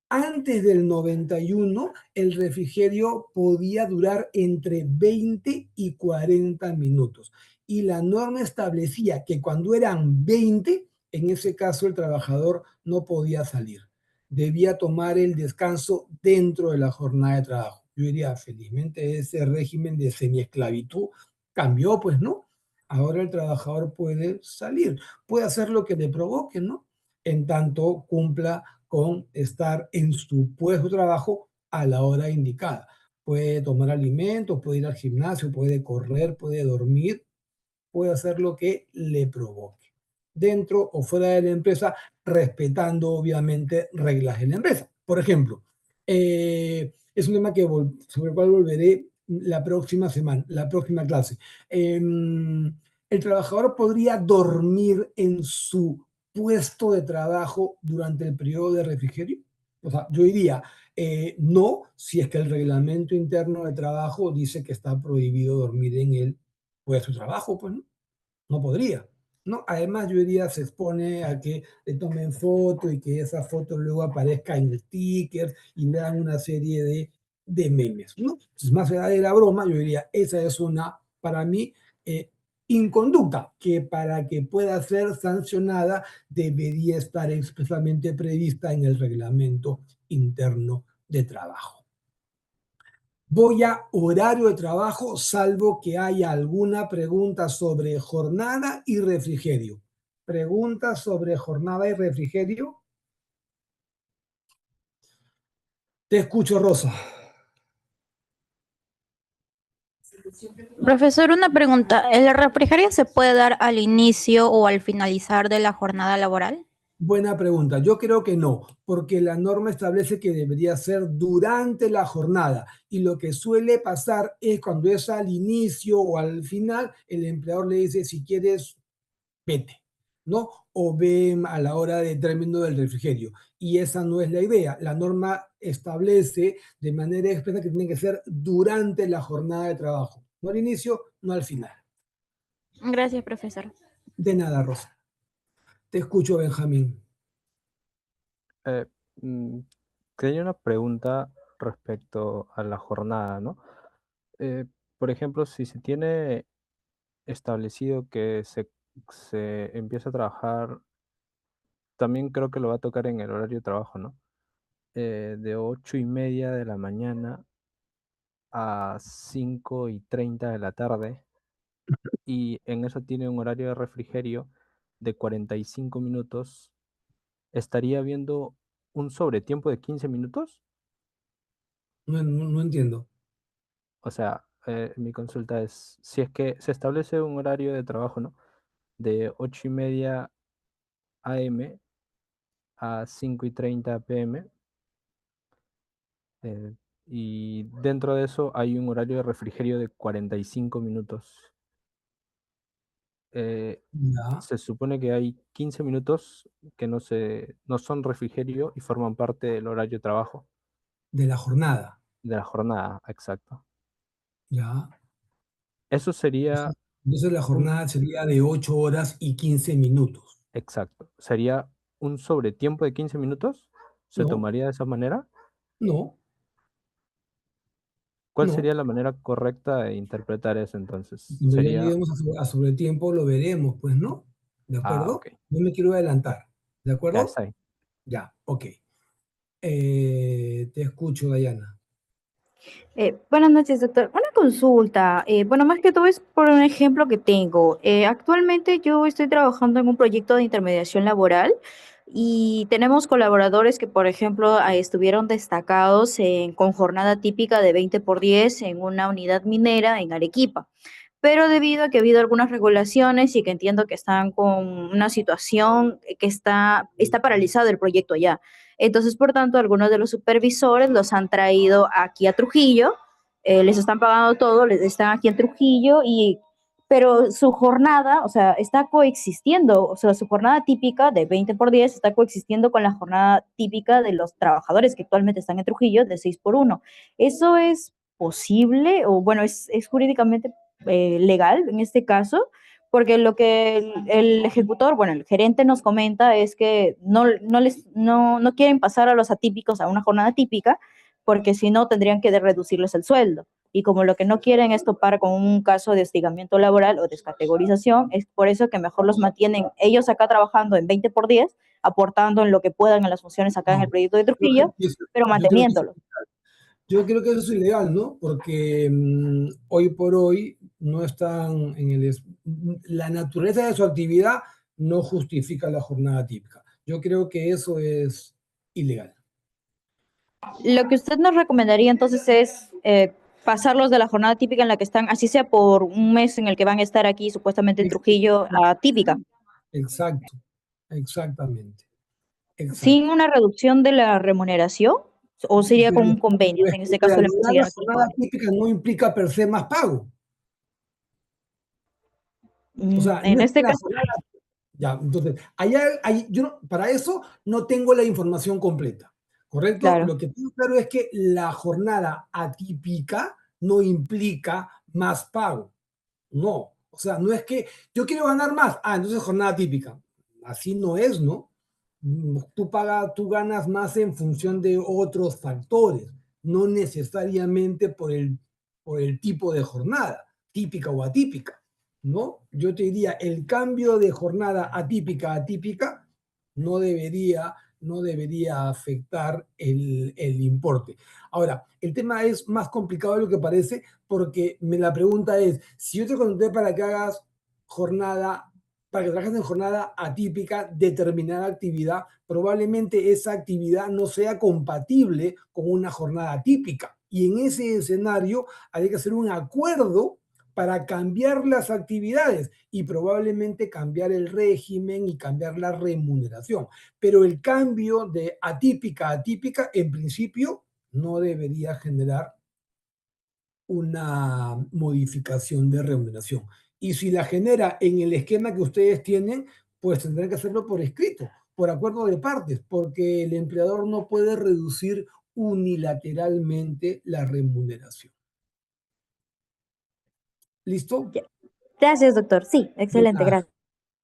Antes del 91, el refrigerio podía durar entre 20 y 40 minutos. Y la norma establecía que cuando eran 20, en ese caso el trabajador no podía salir. Debía tomar el descanso dentro de la jornada de trabajo. Yo diría, felizmente ese régimen de semiesclavitud cambió, pues, ¿no? Ahora el trabajador puede salir, puede hacer lo que le provoque, ¿no? En tanto cumpla con estar en su puesto de trabajo a la hora indicada. Puede tomar alimentos, puede ir al gimnasio, puede correr, puede dormir, puede hacer lo que le provoque, dentro o fuera de la empresa, respetando obviamente reglas de la empresa. Por ejemplo, es un tema sobre el cual volveré la próxima semana, la próxima clase. El trabajador podría dormir en su puesto de trabajo durante el periodo de refrigerio. O sea, yo diría, no, si es que el reglamento interno de trabajo dice que está prohibido dormir en el puesto de trabajo, pues no podría. ¿No? Además, yo diría, se expone a que le tomen foto y que esa foto luego aparezca en el sticker y le dan una serie de memes, ¿no? Entonces, más allá de la broma, yo diría, esa es una, para mí, inconducta que para que pueda ser sancionada debería estar expresamente prevista en el reglamento interno de trabajo. Voy a horario de trabajo, salvo que haya alguna pregunta sobre jornada y refrigerio. ¿Preguntas sobre jornada y refrigerio? Te escucho, Rosa. Profesor, una pregunta. ¿El refrigerio se puede dar al inicio o al finalizar de la jornada laboral? Buena pregunta. Yo creo que no, porque la norma establece que debería ser durante la jornada y lo que suele pasar es cuando es al inicio o al final, el empleador le dice, si quieres, vete, ¿no? O ve a la hora de término del refrigerio. Y esa no es la idea. La norma establece de manera expresa que tiene que ser durante la jornada de trabajo, no al inicio, no al final. Gracias, profesor. De nada, Rosa. Te escucho, Benjamín. Eh, mm, Tenía una pregunta respecto a la jornada, ¿no? Por ejemplo, si se tiene establecido que se empieza a trabajar, también creo que lo va a tocar en el horario de trabajo, ¿no? De 8:30 de la mañana a 5:30 de la tarde, y en eso tiene un horario de refrigerio de 45 minutos, ¿estaría viendo un sobretiempo de 15 minutos? No entiendo. O sea, mi consulta es, si es que se establece un horario de trabajo, ¿no? De 8:30 AM a 5:30 PM, eh, y dentro de eso hay un horario de refrigerio de 45 minutos. Ya, Se supone que hay 15 minutos que no son refrigerio y forman parte del horario de trabajo de la jornada. de la jornada, exacto. Ya. Eso sería Entonces la un, jornada sería de 8 horas y 15 minutos. exacto, sería un sobretiempo de 15 minutos. ¿Se No, tomaría de esa manera? no, ¿Cuál no. sería la manera correcta de interpretar eso entonces? Cuando ya Sería, lleguemos a sobretiempo lo veremos, pues, ¿no? ¿De ok, acuerdo? No me quiero adelantar. ¿De ya acuerdo? está ahí. Ya, ok. Te escucho, Dayana. Buenas noches, doctor. Una consulta. Bueno, más que todo es por un ejemplo que tengo. Actualmente yo estoy trabajando en un proyecto de intermediación laboral y tenemos colaboradores que, por ejemplo, estuvieron destacados con jornada típica de 20 por 10 en una unidad minera en Arequipa. Pero debido a que ha habido algunas regulaciones y que entiendo que están con una situación que está paralizado el proyecto ya. Entonces, por tanto, algunos de los supervisores los han traído aquí a Trujillo, les están pagando todo, les están aquí en Trujillo, pero su jornada, o sea, está coexistiendo, o sea, su jornada típica de 20 por 10 está coexistiendo con la jornada típica de los trabajadores que actualmente están en Trujillo de 6 por 1. ¿Eso es posible o bueno, es jurídicamente legal en este caso? Porque lo que el ejecutor, bueno, el gerente nos comenta es que no quieren pasar a los atípicos a una jornada típica, porque si no tendrían que reducirles el sueldo. Y como lo que no quieren es topar con un caso de hostigamiento laboral o descategorización, es por eso que mejor los mantienen ellos acá trabajando en 20 por 10, aportando en lo que puedan en las funciones acá en el No, proyecto de yo creo Trujillo, que eso, pero yo creo que eso manteniéndolo. Yo creo que eso es ilegal, ¿no? Porque hoy por hoy no están la naturaleza de su actividad no justifica la jornada típica. Yo creo que eso es ilegal. Lo que usted nos recomendaría entonces es pasarlos de la jornada típica en la que están, así sea por un mes en el que van a estar aquí supuestamente en Trujillo, a típica, Exacto, exactamente, sin exacto. una reducción de la remuneración, o sería con Pero, un convenio, pero es en que este en caso la realidad empresa ya la no tiene jornada convenio. típica no implica per se más pago. O sea, En no es que este la caso, jornada. Ya, entonces, para eso no tengo la información completa, ¿correcto? claro. Lo que tengo claro es que la jornada atípica no implica más pago. No, o sea, no es que yo quiero ganar más, entonces jornada típica. Así no es, ¿no? Tú ganas más en función de otros factores, no necesariamente por el tipo de jornada, típica o atípica, ¿no? Yo te diría, el cambio de jornada atípica a atípica no debería afectar el importe. Ahora, el tema es más complicado de lo que parece porque la pregunta es, si yo te contraté para que trabajes en jornada atípica, determinada actividad, probablemente esa actividad no sea compatible con una jornada típica. Y en ese escenario hay que hacer un acuerdo para cambiar las actividades y probablemente cambiar el régimen y cambiar la remuneración. Pero el cambio de atípica a atípica, en principio, no debería generar una modificación de remuneración. Y si la genera en el esquema que ustedes tienen, pues tendrán que hacerlo por escrito, por acuerdo de partes, porque el empleador no puede reducir unilateralmente la remuneración. ¿Listo? Gracias, doctor. Sí, excelente, gracias.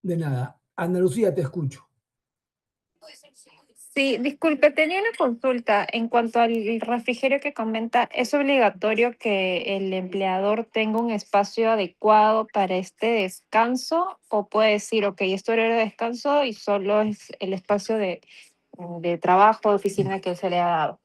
De nada. Ana Lucía, te escucho. Sí, disculpe, tenía una consulta en cuanto al refrigerio que comenta. ¿Es obligatorio que el empleador tenga un espacio adecuado para este descanso? ¿O puede decir, ok, esto era de descanso y solo es el espacio de trabajo, de oficina que se le ha dado?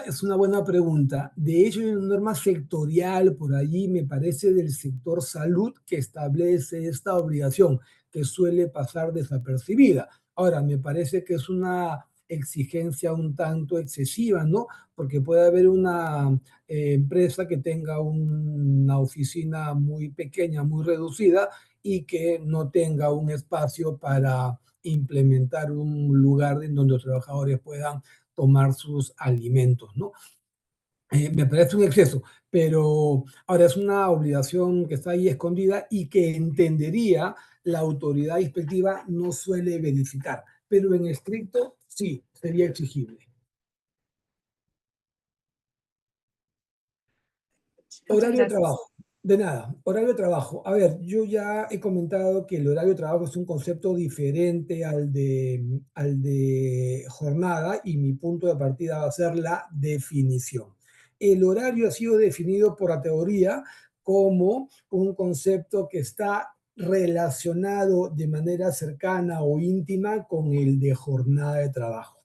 Es una buena pregunta. De hecho, hay una norma sectorial por allí, me parece, del sector salud que establece esta obligación, que suele pasar desapercibida. Ahora, me parece que es una exigencia un tanto excesiva, ¿no? Porque puede haber una empresa que tenga una oficina muy pequeña, muy reducida y que no tenga un espacio para implementar un lugar en donde los trabajadores puedan tomar sus alimentos, ¿no? Me parece un exceso, pero ahora es una obligación que está ahí escondida y que entendería la autoridad inspectiva no suele verificar, pero en estricto sí, sería exigible. Horario de trabajo. De nada, horario de trabajo. A ver, yo ya he comentado que el horario de trabajo es un concepto diferente al de jornada y mi punto de partida va a ser la definición. El horario ha sido definido por la teoría como un concepto que está relacionado de manera cercana o íntima con el de jornada de trabajo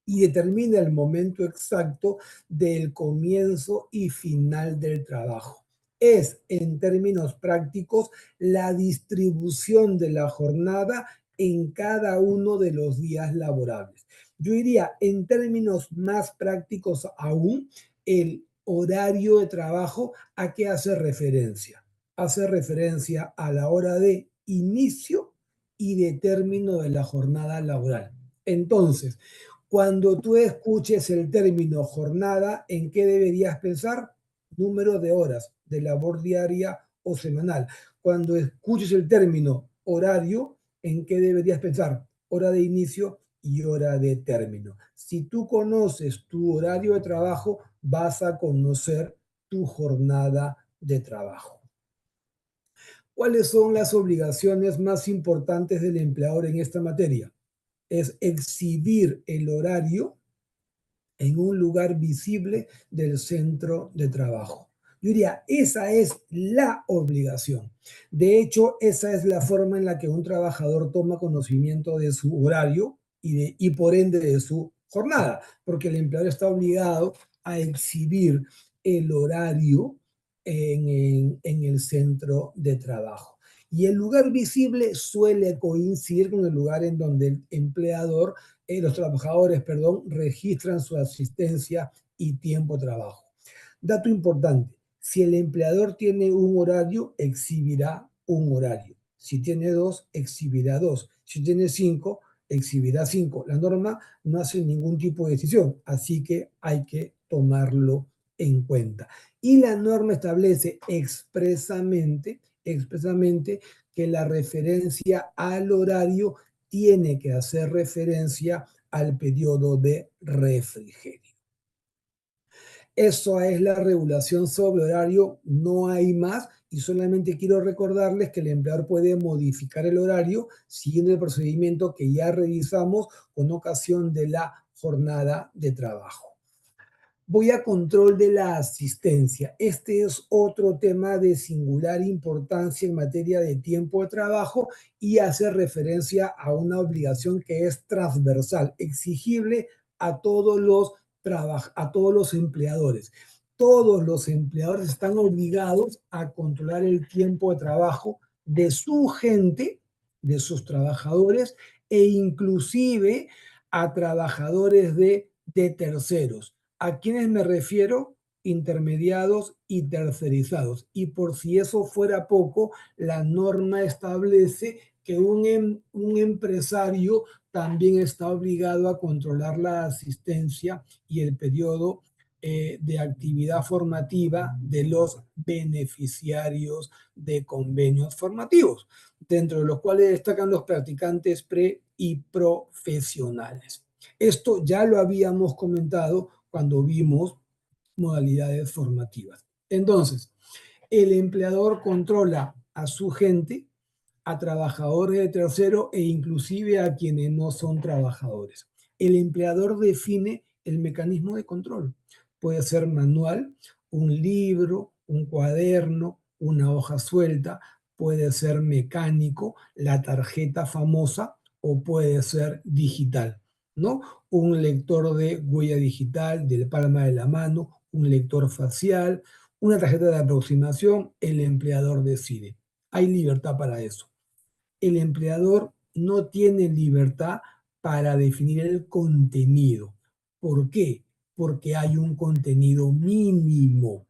y determina el momento exacto del comienzo y final del trabajo. Es, en términos prácticos, la distribución de la jornada en cada uno de los días laborables. Yo diría, en términos más prácticos aún, el horario de trabajo, ¿a qué hace referencia? Hace referencia a la hora de inicio y de término de la jornada laboral. Entonces, cuando tú escuches el término jornada, ¿en qué deberías pensar? Número de horas de labor diaria o semanal. Cuando escuches el término horario, ¿en qué deberías pensar? Hora de inicio y hora de término. Si tú conoces tu horario de trabajo, vas a conocer tu jornada de trabajo. ¿Cuáles son las obligaciones más importantes del empleador en esta materia? Es exhibir el horario en un lugar visible del centro de trabajo. Yo diría, esa es la obligación. De hecho, esa es la forma en la que un trabajador toma conocimiento de su horario y por ende de su jornada, porque el empleador está obligado a exhibir el horario en el centro de trabajo. Y el lugar visible suele coincidir con el lugar en donde el empleador los trabajadores, registran su asistencia y tiempo de trabajo. Dato importante, si el empleador tiene un horario, exhibirá un horario. Si tiene dos, exhibirá dos. Si tiene 5, exhibirá 5. La norma no hace ningún tipo de decisión, así que hay que tomarlo en cuenta. Y la norma establece expresamente que la referencia al horario tiene que hacer referencia al periodo de refrigerio. Eso es la regulación sobre horario, no hay más y solamente quiero recordarles que el empleador puede modificar el horario siguiendo el procedimiento que ya revisamos con ocasión de la jornada de trabajo. Voy a control de la asistencia. Este es otro tema de singular importancia en materia de tiempo de trabajo y hace referencia a una obligación que es transversal, exigible a todos los empleadores. Todos los empleadores están obligados a controlar el tiempo de trabajo de su gente, de sus trabajadores e inclusive a trabajadores de terceros. ¿A quiénes me refiero? intermediados y tercerizados. Y por si eso fuera poco, la norma establece que un empresario también está obligado a controlar la asistencia y el periodo de actividad formativa de los beneficiarios de convenios formativos, dentro de los cuales destacan los practicantes pre y profesionales. Esto ya lo habíamos comentado cuando vimos modalidades formativas. Entonces, el empleador controla a su gente, a trabajadores de tercero e inclusive a quienes no son trabajadores. El empleador define el mecanismo de control. Puede ser manual, un libro, un cuaderno, una hoja suelta, puede ser mecánico, la tarjeta famosa, o puede ser digital, ¿no? Un lector de huella digital, de la palma de la mano, un lector facial, una tarjeta de aproximación, el empleador decide. Hay libertad para eso. El empleador no tiene libertad para definir el contenido. ¿Por qué? Porque hay un contenido mínimo.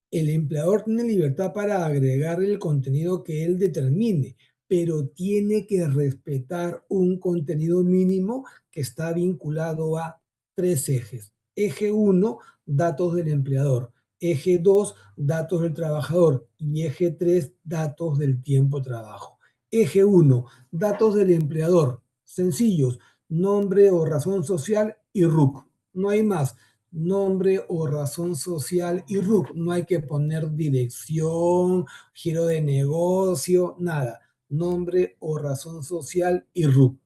El empleador tiene libertad para agregar el contenido que él determine, pero tiene que respetar un contenido mínimo que está vinculado a 3 ejes. Eje 1, datos del empleador. Eje 2, datos del trabajador. Y eje 3, datos del tiempo de trabajo. Eje 1, datos del empleador. Sencillos, nombre o razón social y RUC. No hay más. Nombre o razón social y RUC. No hay que poner dirección, giro de negocio, nada. Nombre o razón social y RUC.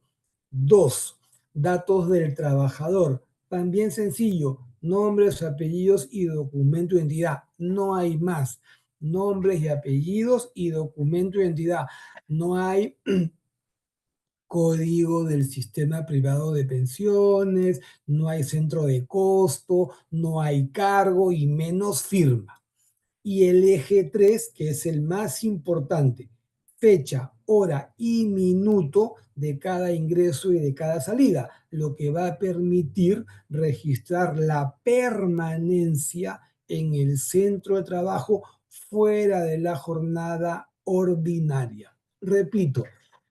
2. Datos del trabajador. También sencillo. Nombres, apellidos y documento de identidad. No hay más. Nombres y apellidos y documento de identidad. No hay código del sistema privado de pensiones, no hay centro de costo, no hay cargo y menos firma. Y el eje 3, que es el más importante, fecha, hora y minuto de cada ingreso y de cada salida, lo que va a permitir registrar la permanencia en el centro de trabajo fuera de la jornada ordinaria. Repito,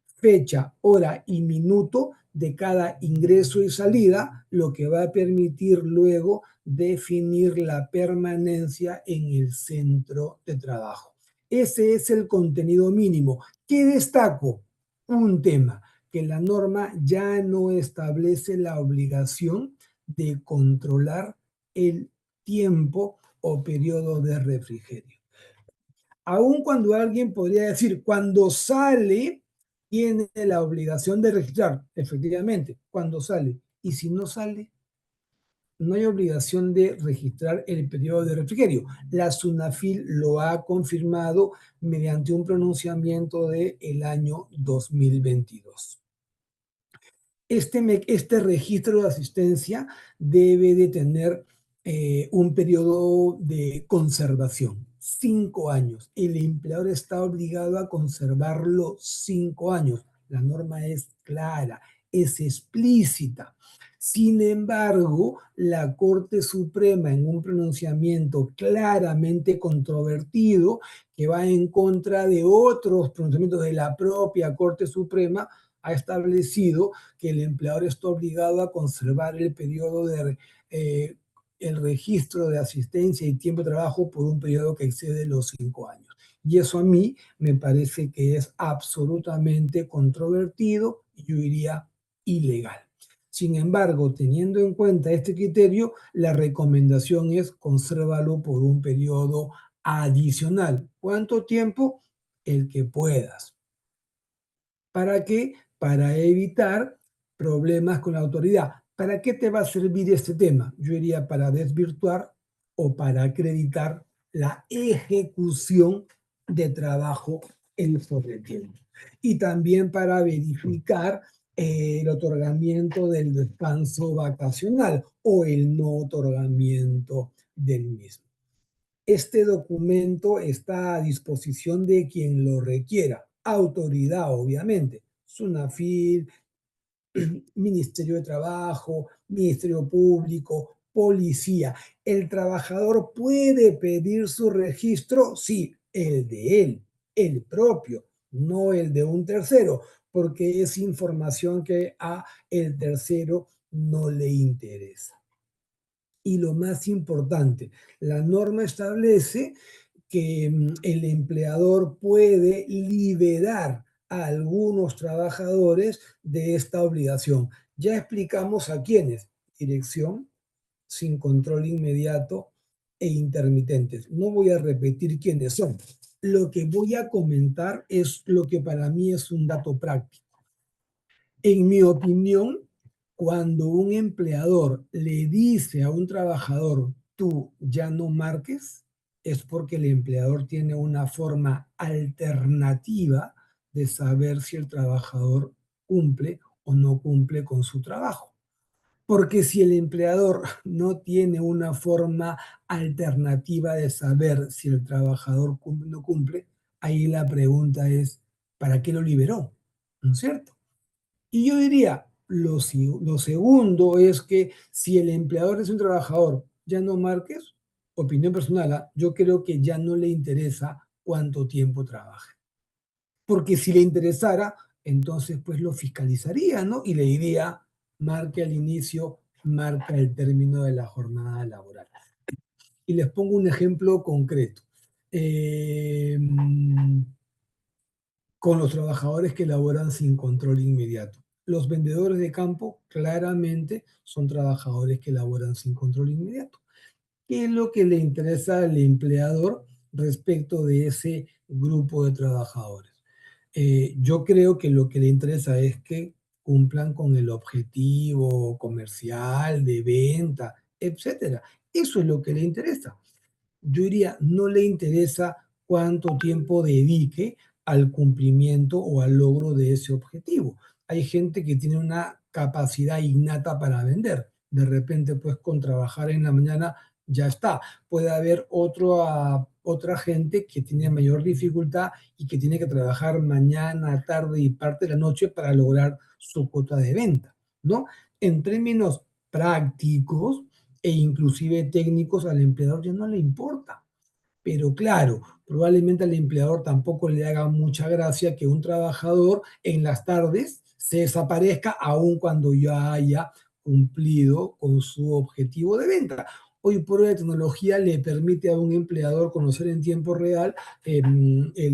fecha, hora y minuto de cada ingreso y salida, lo que va a permitir luego definir la permanencia en el centro de trabajo. Ese es el contenido mínimo. ¿Qué destaco? Un tema, que la norma ya no establece la obligación de controlar el tiempo o periodo de refrigerio. Aun cuando alguien podría decir, cuando sale, tiene la obligación de registrar, efectivamente, cuando sale. Y si no sale, no hay obligación de registrar el periodo de refrigerio. La SUNAFIL lo ha confirmado mediante un pronunciamiento del año 2022. Este registro de asistencia debe de tener un periodo de conservación, 5 años. El empleador está obligado a conservarlo 5 años. La norma es clara, es explícita. Sin embargo, la Corte Suprema, en un pronunciamiento claramente controvertido, que va en contra de otros pronunciamientos de la propia Corte Suprema, ha establecido que el empleador está obligado a conservar el periodo de el registro de asistencia y tiempo de trabajo por un periodo que excede los 5 años. Y eso a mí me parece que es absolutamente controvertido y yo diría ilegal. Sin embargo, teniendo en cuenta este criterio, la recomendación es consérvalo por un periodo adicional. ¿Cuánto tiempo? El que puedas. ¿Para qué? Para evitar problemas con la autoridad. ¿Para qué te va a servir este tema? Yo diría para desvirtuar o para acreditar la ejecución de trabajo en sobretiempo. Y también para verificar el otorgamiento del descanso vacacional o el no otorgamiento del mismo. Este documento está a disposición de quien lo requiera. Autoridad, obviamente. SUNAFIL, Ministerio de Trabajo, Ministerio Público, policía. ¿El trabajador puede pedir su registro? Sí, el de él, el propio, no el de un tercero, porque es información que a el tercero no le interesa. Y lo más importante, la norma establece que el empleador puede liberar a algunos trabajadores de esta obligación. Ya explicamos a quiénes: dirección, sin control inmediato e intermitentes. No voy a repetir quiénes son. Lo que voy a comentar es lo que para mí es un dato práctico. En mi opinión, cuando un empleador le dice a un trabajador, tú ya no marques, es porque el empleador tiene una forma alternativa de saber si el trabajador cumple o no cumple con su trabajo. Porque si el empleador no tiene una forma alternativa de saber si el trabajador cumple o no cumple, ahí la pregunta es, ¿para qué lo liberó? ¿No es cierto? Y yo diría, lo segundo es que si el empleador es un trabajador, ya no marques, opinión personal, yo creo que ya no le interesa cuánto tiempo trabaje. Porque si le interesara, entonces pues lo fiscalizaría, ¿no? Y le diría, marque al inicio, marca el término de la jornada laboral. Y les pongo un ejemplo concreto. Con los trabajadores que laboran sin control inmediato. Los vendedores de campo claramente son trabajadores que laboran sin control inmediato. ¿Qué es lo que le interesa al empleador respecto de ese grupo de trabajadores? Yo creo que lo que le interesa es que cumplan con el objetivo comercial, de venta, etcétera. Eso es lo que le interesa. Yo diría, no le interesa cuánto tiempo dedique al cumplimiento o al logro de ese objetivo. Hay gente que tiene una capacidad innata para vender. De repente, pues con trabajar en la mañana ya está. Puede haber otra gente que tiene mayor dificultad y que tiene que trabajar mañana, tarde y parte de la noche para lograr su cuota de venta, ¿no? En términos prácticos e inclusive técnicos, al empleador ya no le importa. Pero claro, probablemente al empleador tampoco le haga mucha gracia que un trabajador en las tardes se desaparezca aun cuando ya haya cumplido con su objetivo de venta. Hoy por hoy la tecnología le permite a un empleador conocer en tiempo real el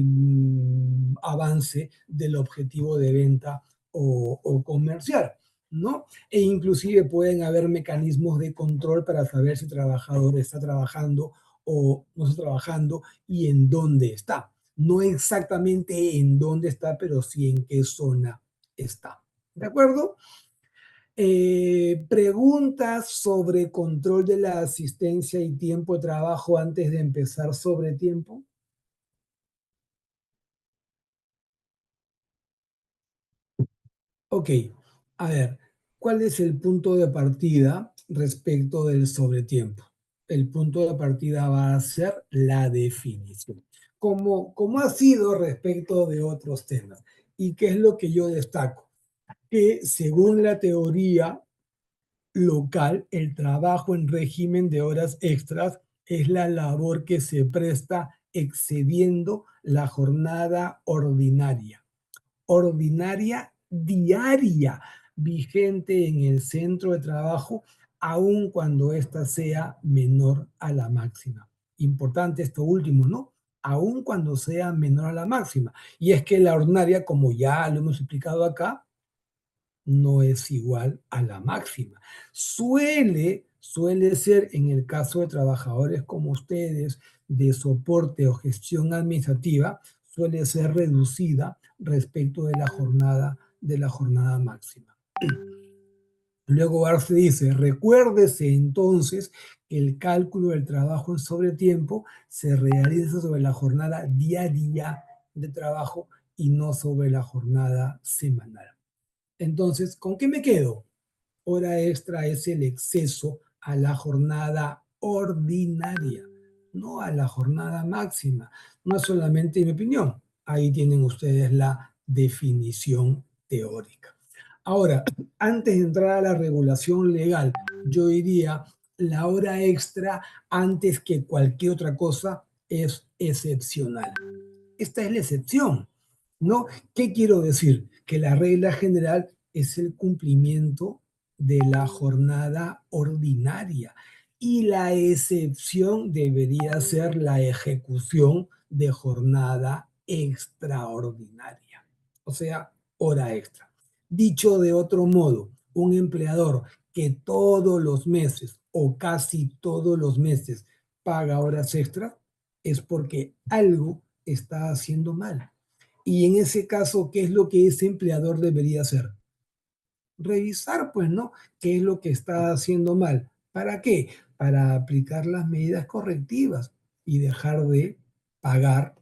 avance del objetivo de venta o comercial, ¿no? E inclusive pueden haber mecanismos de control para saber si el trabajador está trabajando o no está trabajando y en dónde está. No exactamente en dónde está, pero sí en qué zona está. ¿De acuerdo? Preguntas sobre control de la asistencia y tiempo de trabajo antes de empezar sobre tiempo. Ok, a ver, ¿cuál es el punto de partida respecto del sobretiempo? El punto de partida va a ser la definición, como ha sido respecto de otros temas. ¿Y qué es lo que yo destaco? Que según la teoría local, el trabajo en régimen de horas extras es la labor que se presta excediendo la jornada ordinaria diaria vigente en el centro de trabajo, aun cuando ésta sea menor a la máxima. Importante esto último, ¿no? Aun cuando sea menor a la máxima. Y es que la ordinaria, como ya lo hemos explicado acá, no es igual a la máxima. Suele ser, en el caso de trabajadores como ustedes, de soporte o gestión administrativa, suele ser reducida respecto de la jornada máxima. Luego Arce dice, recuérdese entonces que el cálculo del trabajo en sobretiempo se realiza sobre la jornada diaria de trabajo y no sobre la jornada semanal. Entonces, ¿con qué me quedo? Hora extra es el exceso a la jornada ordinaria, no a la jornada máxima. No es solamente mi opinión. Ahí tienen ustedes la definición teórica. Ahora, antes de entrar a la regulación legal, yo diría la hora extra antes que cualquier otra cosa es excepcional. Esta es la excepción, ¿no? ¿Qué quiero decir? Que la regla general es el cumplimiento de la jornada ordinaria y la excepción debería ser la ejecución de jornada extraordinaria, o sea, hora extra. Dicho de otro modo, un empleador que todos los meses o casi todos los meses paga horas extras es porque algo está haciendo mal. Y en ese caso, ¿qué es lo que ese empleador debería hacer? Revisar, pues, ¿no? ¿Qué es lo que está haciendo mal? ¿Para qué? Para aplicar las medidas correctivas y dejar de pagar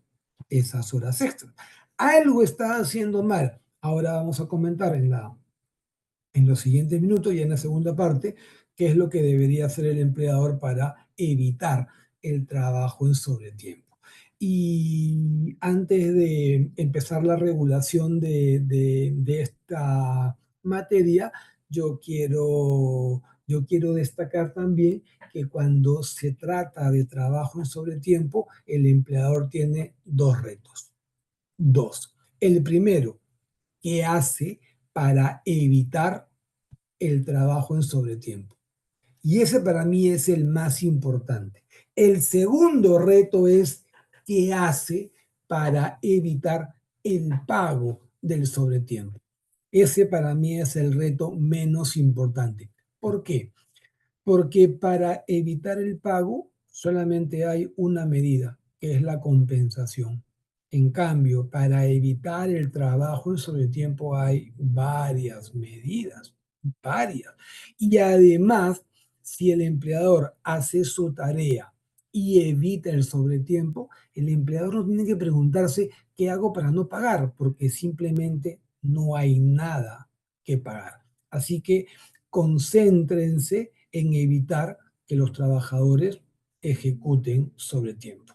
esas horas extras. Algo está haciendo mal. Ahora vamos a comentar en los siguientes minutos y en la segunda parte qué es lo que debería hacer el empleador para evitar el trabajo en sobretiempo. Y antes de empezar la regulación de esta materia, yo quiero destacar también que cuando se trata de trabajo en sobretiempo, el empleador tiene dos retos. Dos. El primero, ¿qué hace para evitar el trabajo en sobretiempo? Y ese para mí es el más importante. El segundo reto es qué hace para evitar el pago del sobretiempo. Ese para mí es el reto menos importante. ¿Por qué? Porque para evitar el pago solamente hay una medida, que es la compensación. En cambio, para evitar el trabajo en sobretiempo hay varias medidas, varias. Y además, si el empleador hace su tarea y evita el sobretiempo, el empleador no tiene que preguntarse qué hago para no pagar, porque simplemente no hay nada que pagar. Así que concéntrense en evitar que los trabajadores ejecuten sobretiempo.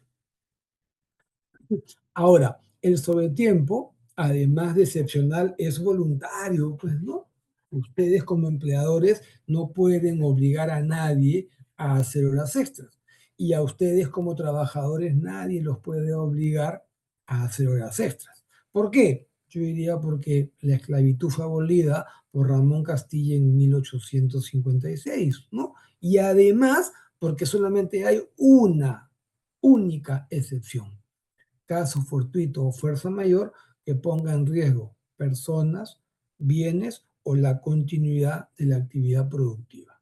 Ahora, el sobretiempo, además de excepcional, es voluntario, pues, ¿no? Ustedes como empleadores no pueden obligar a nadie a hacer horas extras. Y a ustedes como trabajadores nadie los puede obligar a hacer horas extras. ¿Por qué? Yo diría porque la esclavitud fue abolida por Ramón Castilla en 1856, ¿no? Y además porque solamente hay una única excepción: caso fortuito o fuerza mayor que ponga en riesgo personas, bienes o la continuidad de la actividad productiva.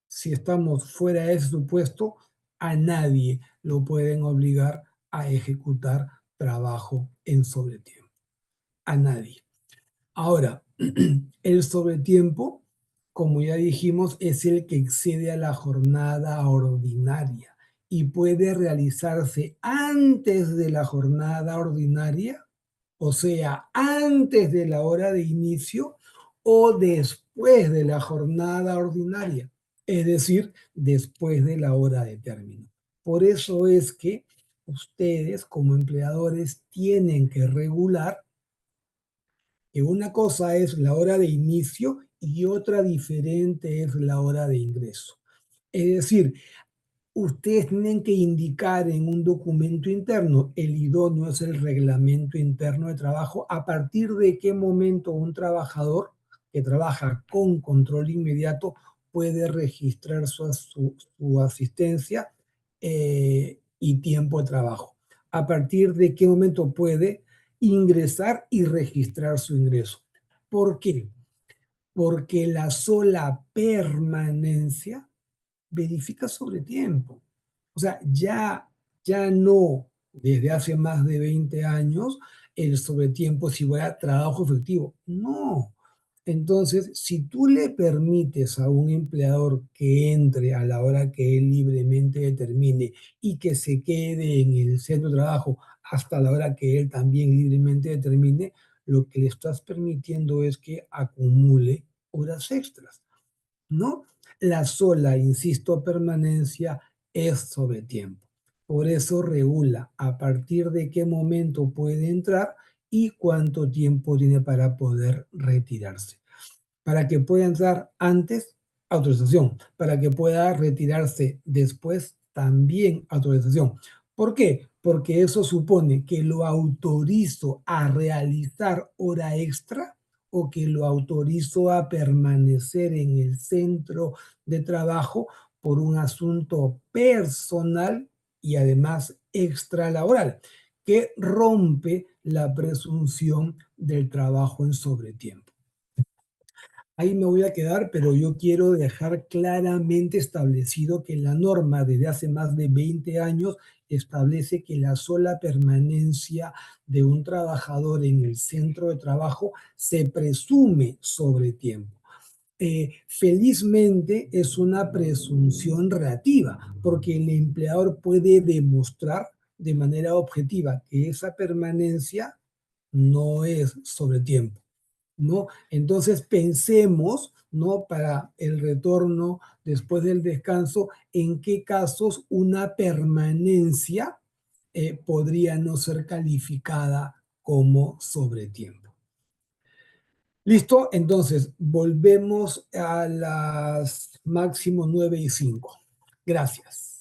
Si estamos fuera de ese supuesto, a nadie lo pueden obligar a ejecutar trabajo en sobretiempo. A nadie. Ahora, el sobretiempo, como ya dijimos, es el que excede a la jornada ordinaria y puede realizarse antes de la jornada ordinaria, o sea, antes de la hora de inicio o después de la jornada ordinaria, es decir, después de la hora de término. Por eso es que ustedes como empleadores tienen que regular que una cosa es la hora de inicio y otra diferente es la hora de ingreso. Es decir, ustedes tienen que indicar en un documento interno, el idóneo es el reglamento interno de trabajo, a partir de qué momento un trabajador que trabaja con control inmediato puede registrar su asistencia y tiempo de trabajo. A partir de qué momento puede ingresar y registrar su ingreso. ¿Por qué? Porque la sola permanencia verifica sobre tiempo. O sea, ya no, desde hace más de 20 años, el sobretiempo es igual a trabajo efectivo. No. Entonces, si tú le permites a un empleador que entre a la hora que él libremente determine y que se quede en el centro de trabajo hasta la hora que él también libremente determine, lo que le estás permitiendo es que acumule horas extras, ¿no? La sola, insisto, permanencia es sobre tiempo. Por eso regula a partir de qué momento puede entrar y cuánto tiempo tiene para poder retirarse. Para que pueda entrar antes, autorización. Para que pueda retirarse después, también autorización. ¿Por qué? Porque eso supone que lo autorizo a realizar hora extra o que lo autorizo a permanecer en el centro de trabajo por un asunto personal y además extralaboral, que rompe la presunción del trabajo en sobretiempo. Ahí me voy a quedar, pero yo quiero dejar claramente establecido que la norma desde hace más de 20 años establece que la sola permanencia de un trabajador en el centro de trabajo se presume sobre tiempo. Felizmente es una presunción relativa, porque el empleador puede demostrar de manera objetiva que esa permanencia no es sobre tiempo, ¿no? Entonces pensemos, ¿no? Para el retorno después del descanso, en qué casos una permanencia podría no ser calificada como sobretiempo. ¿Listo? Entonces, volvemos a las máximo 9:05. Gracias.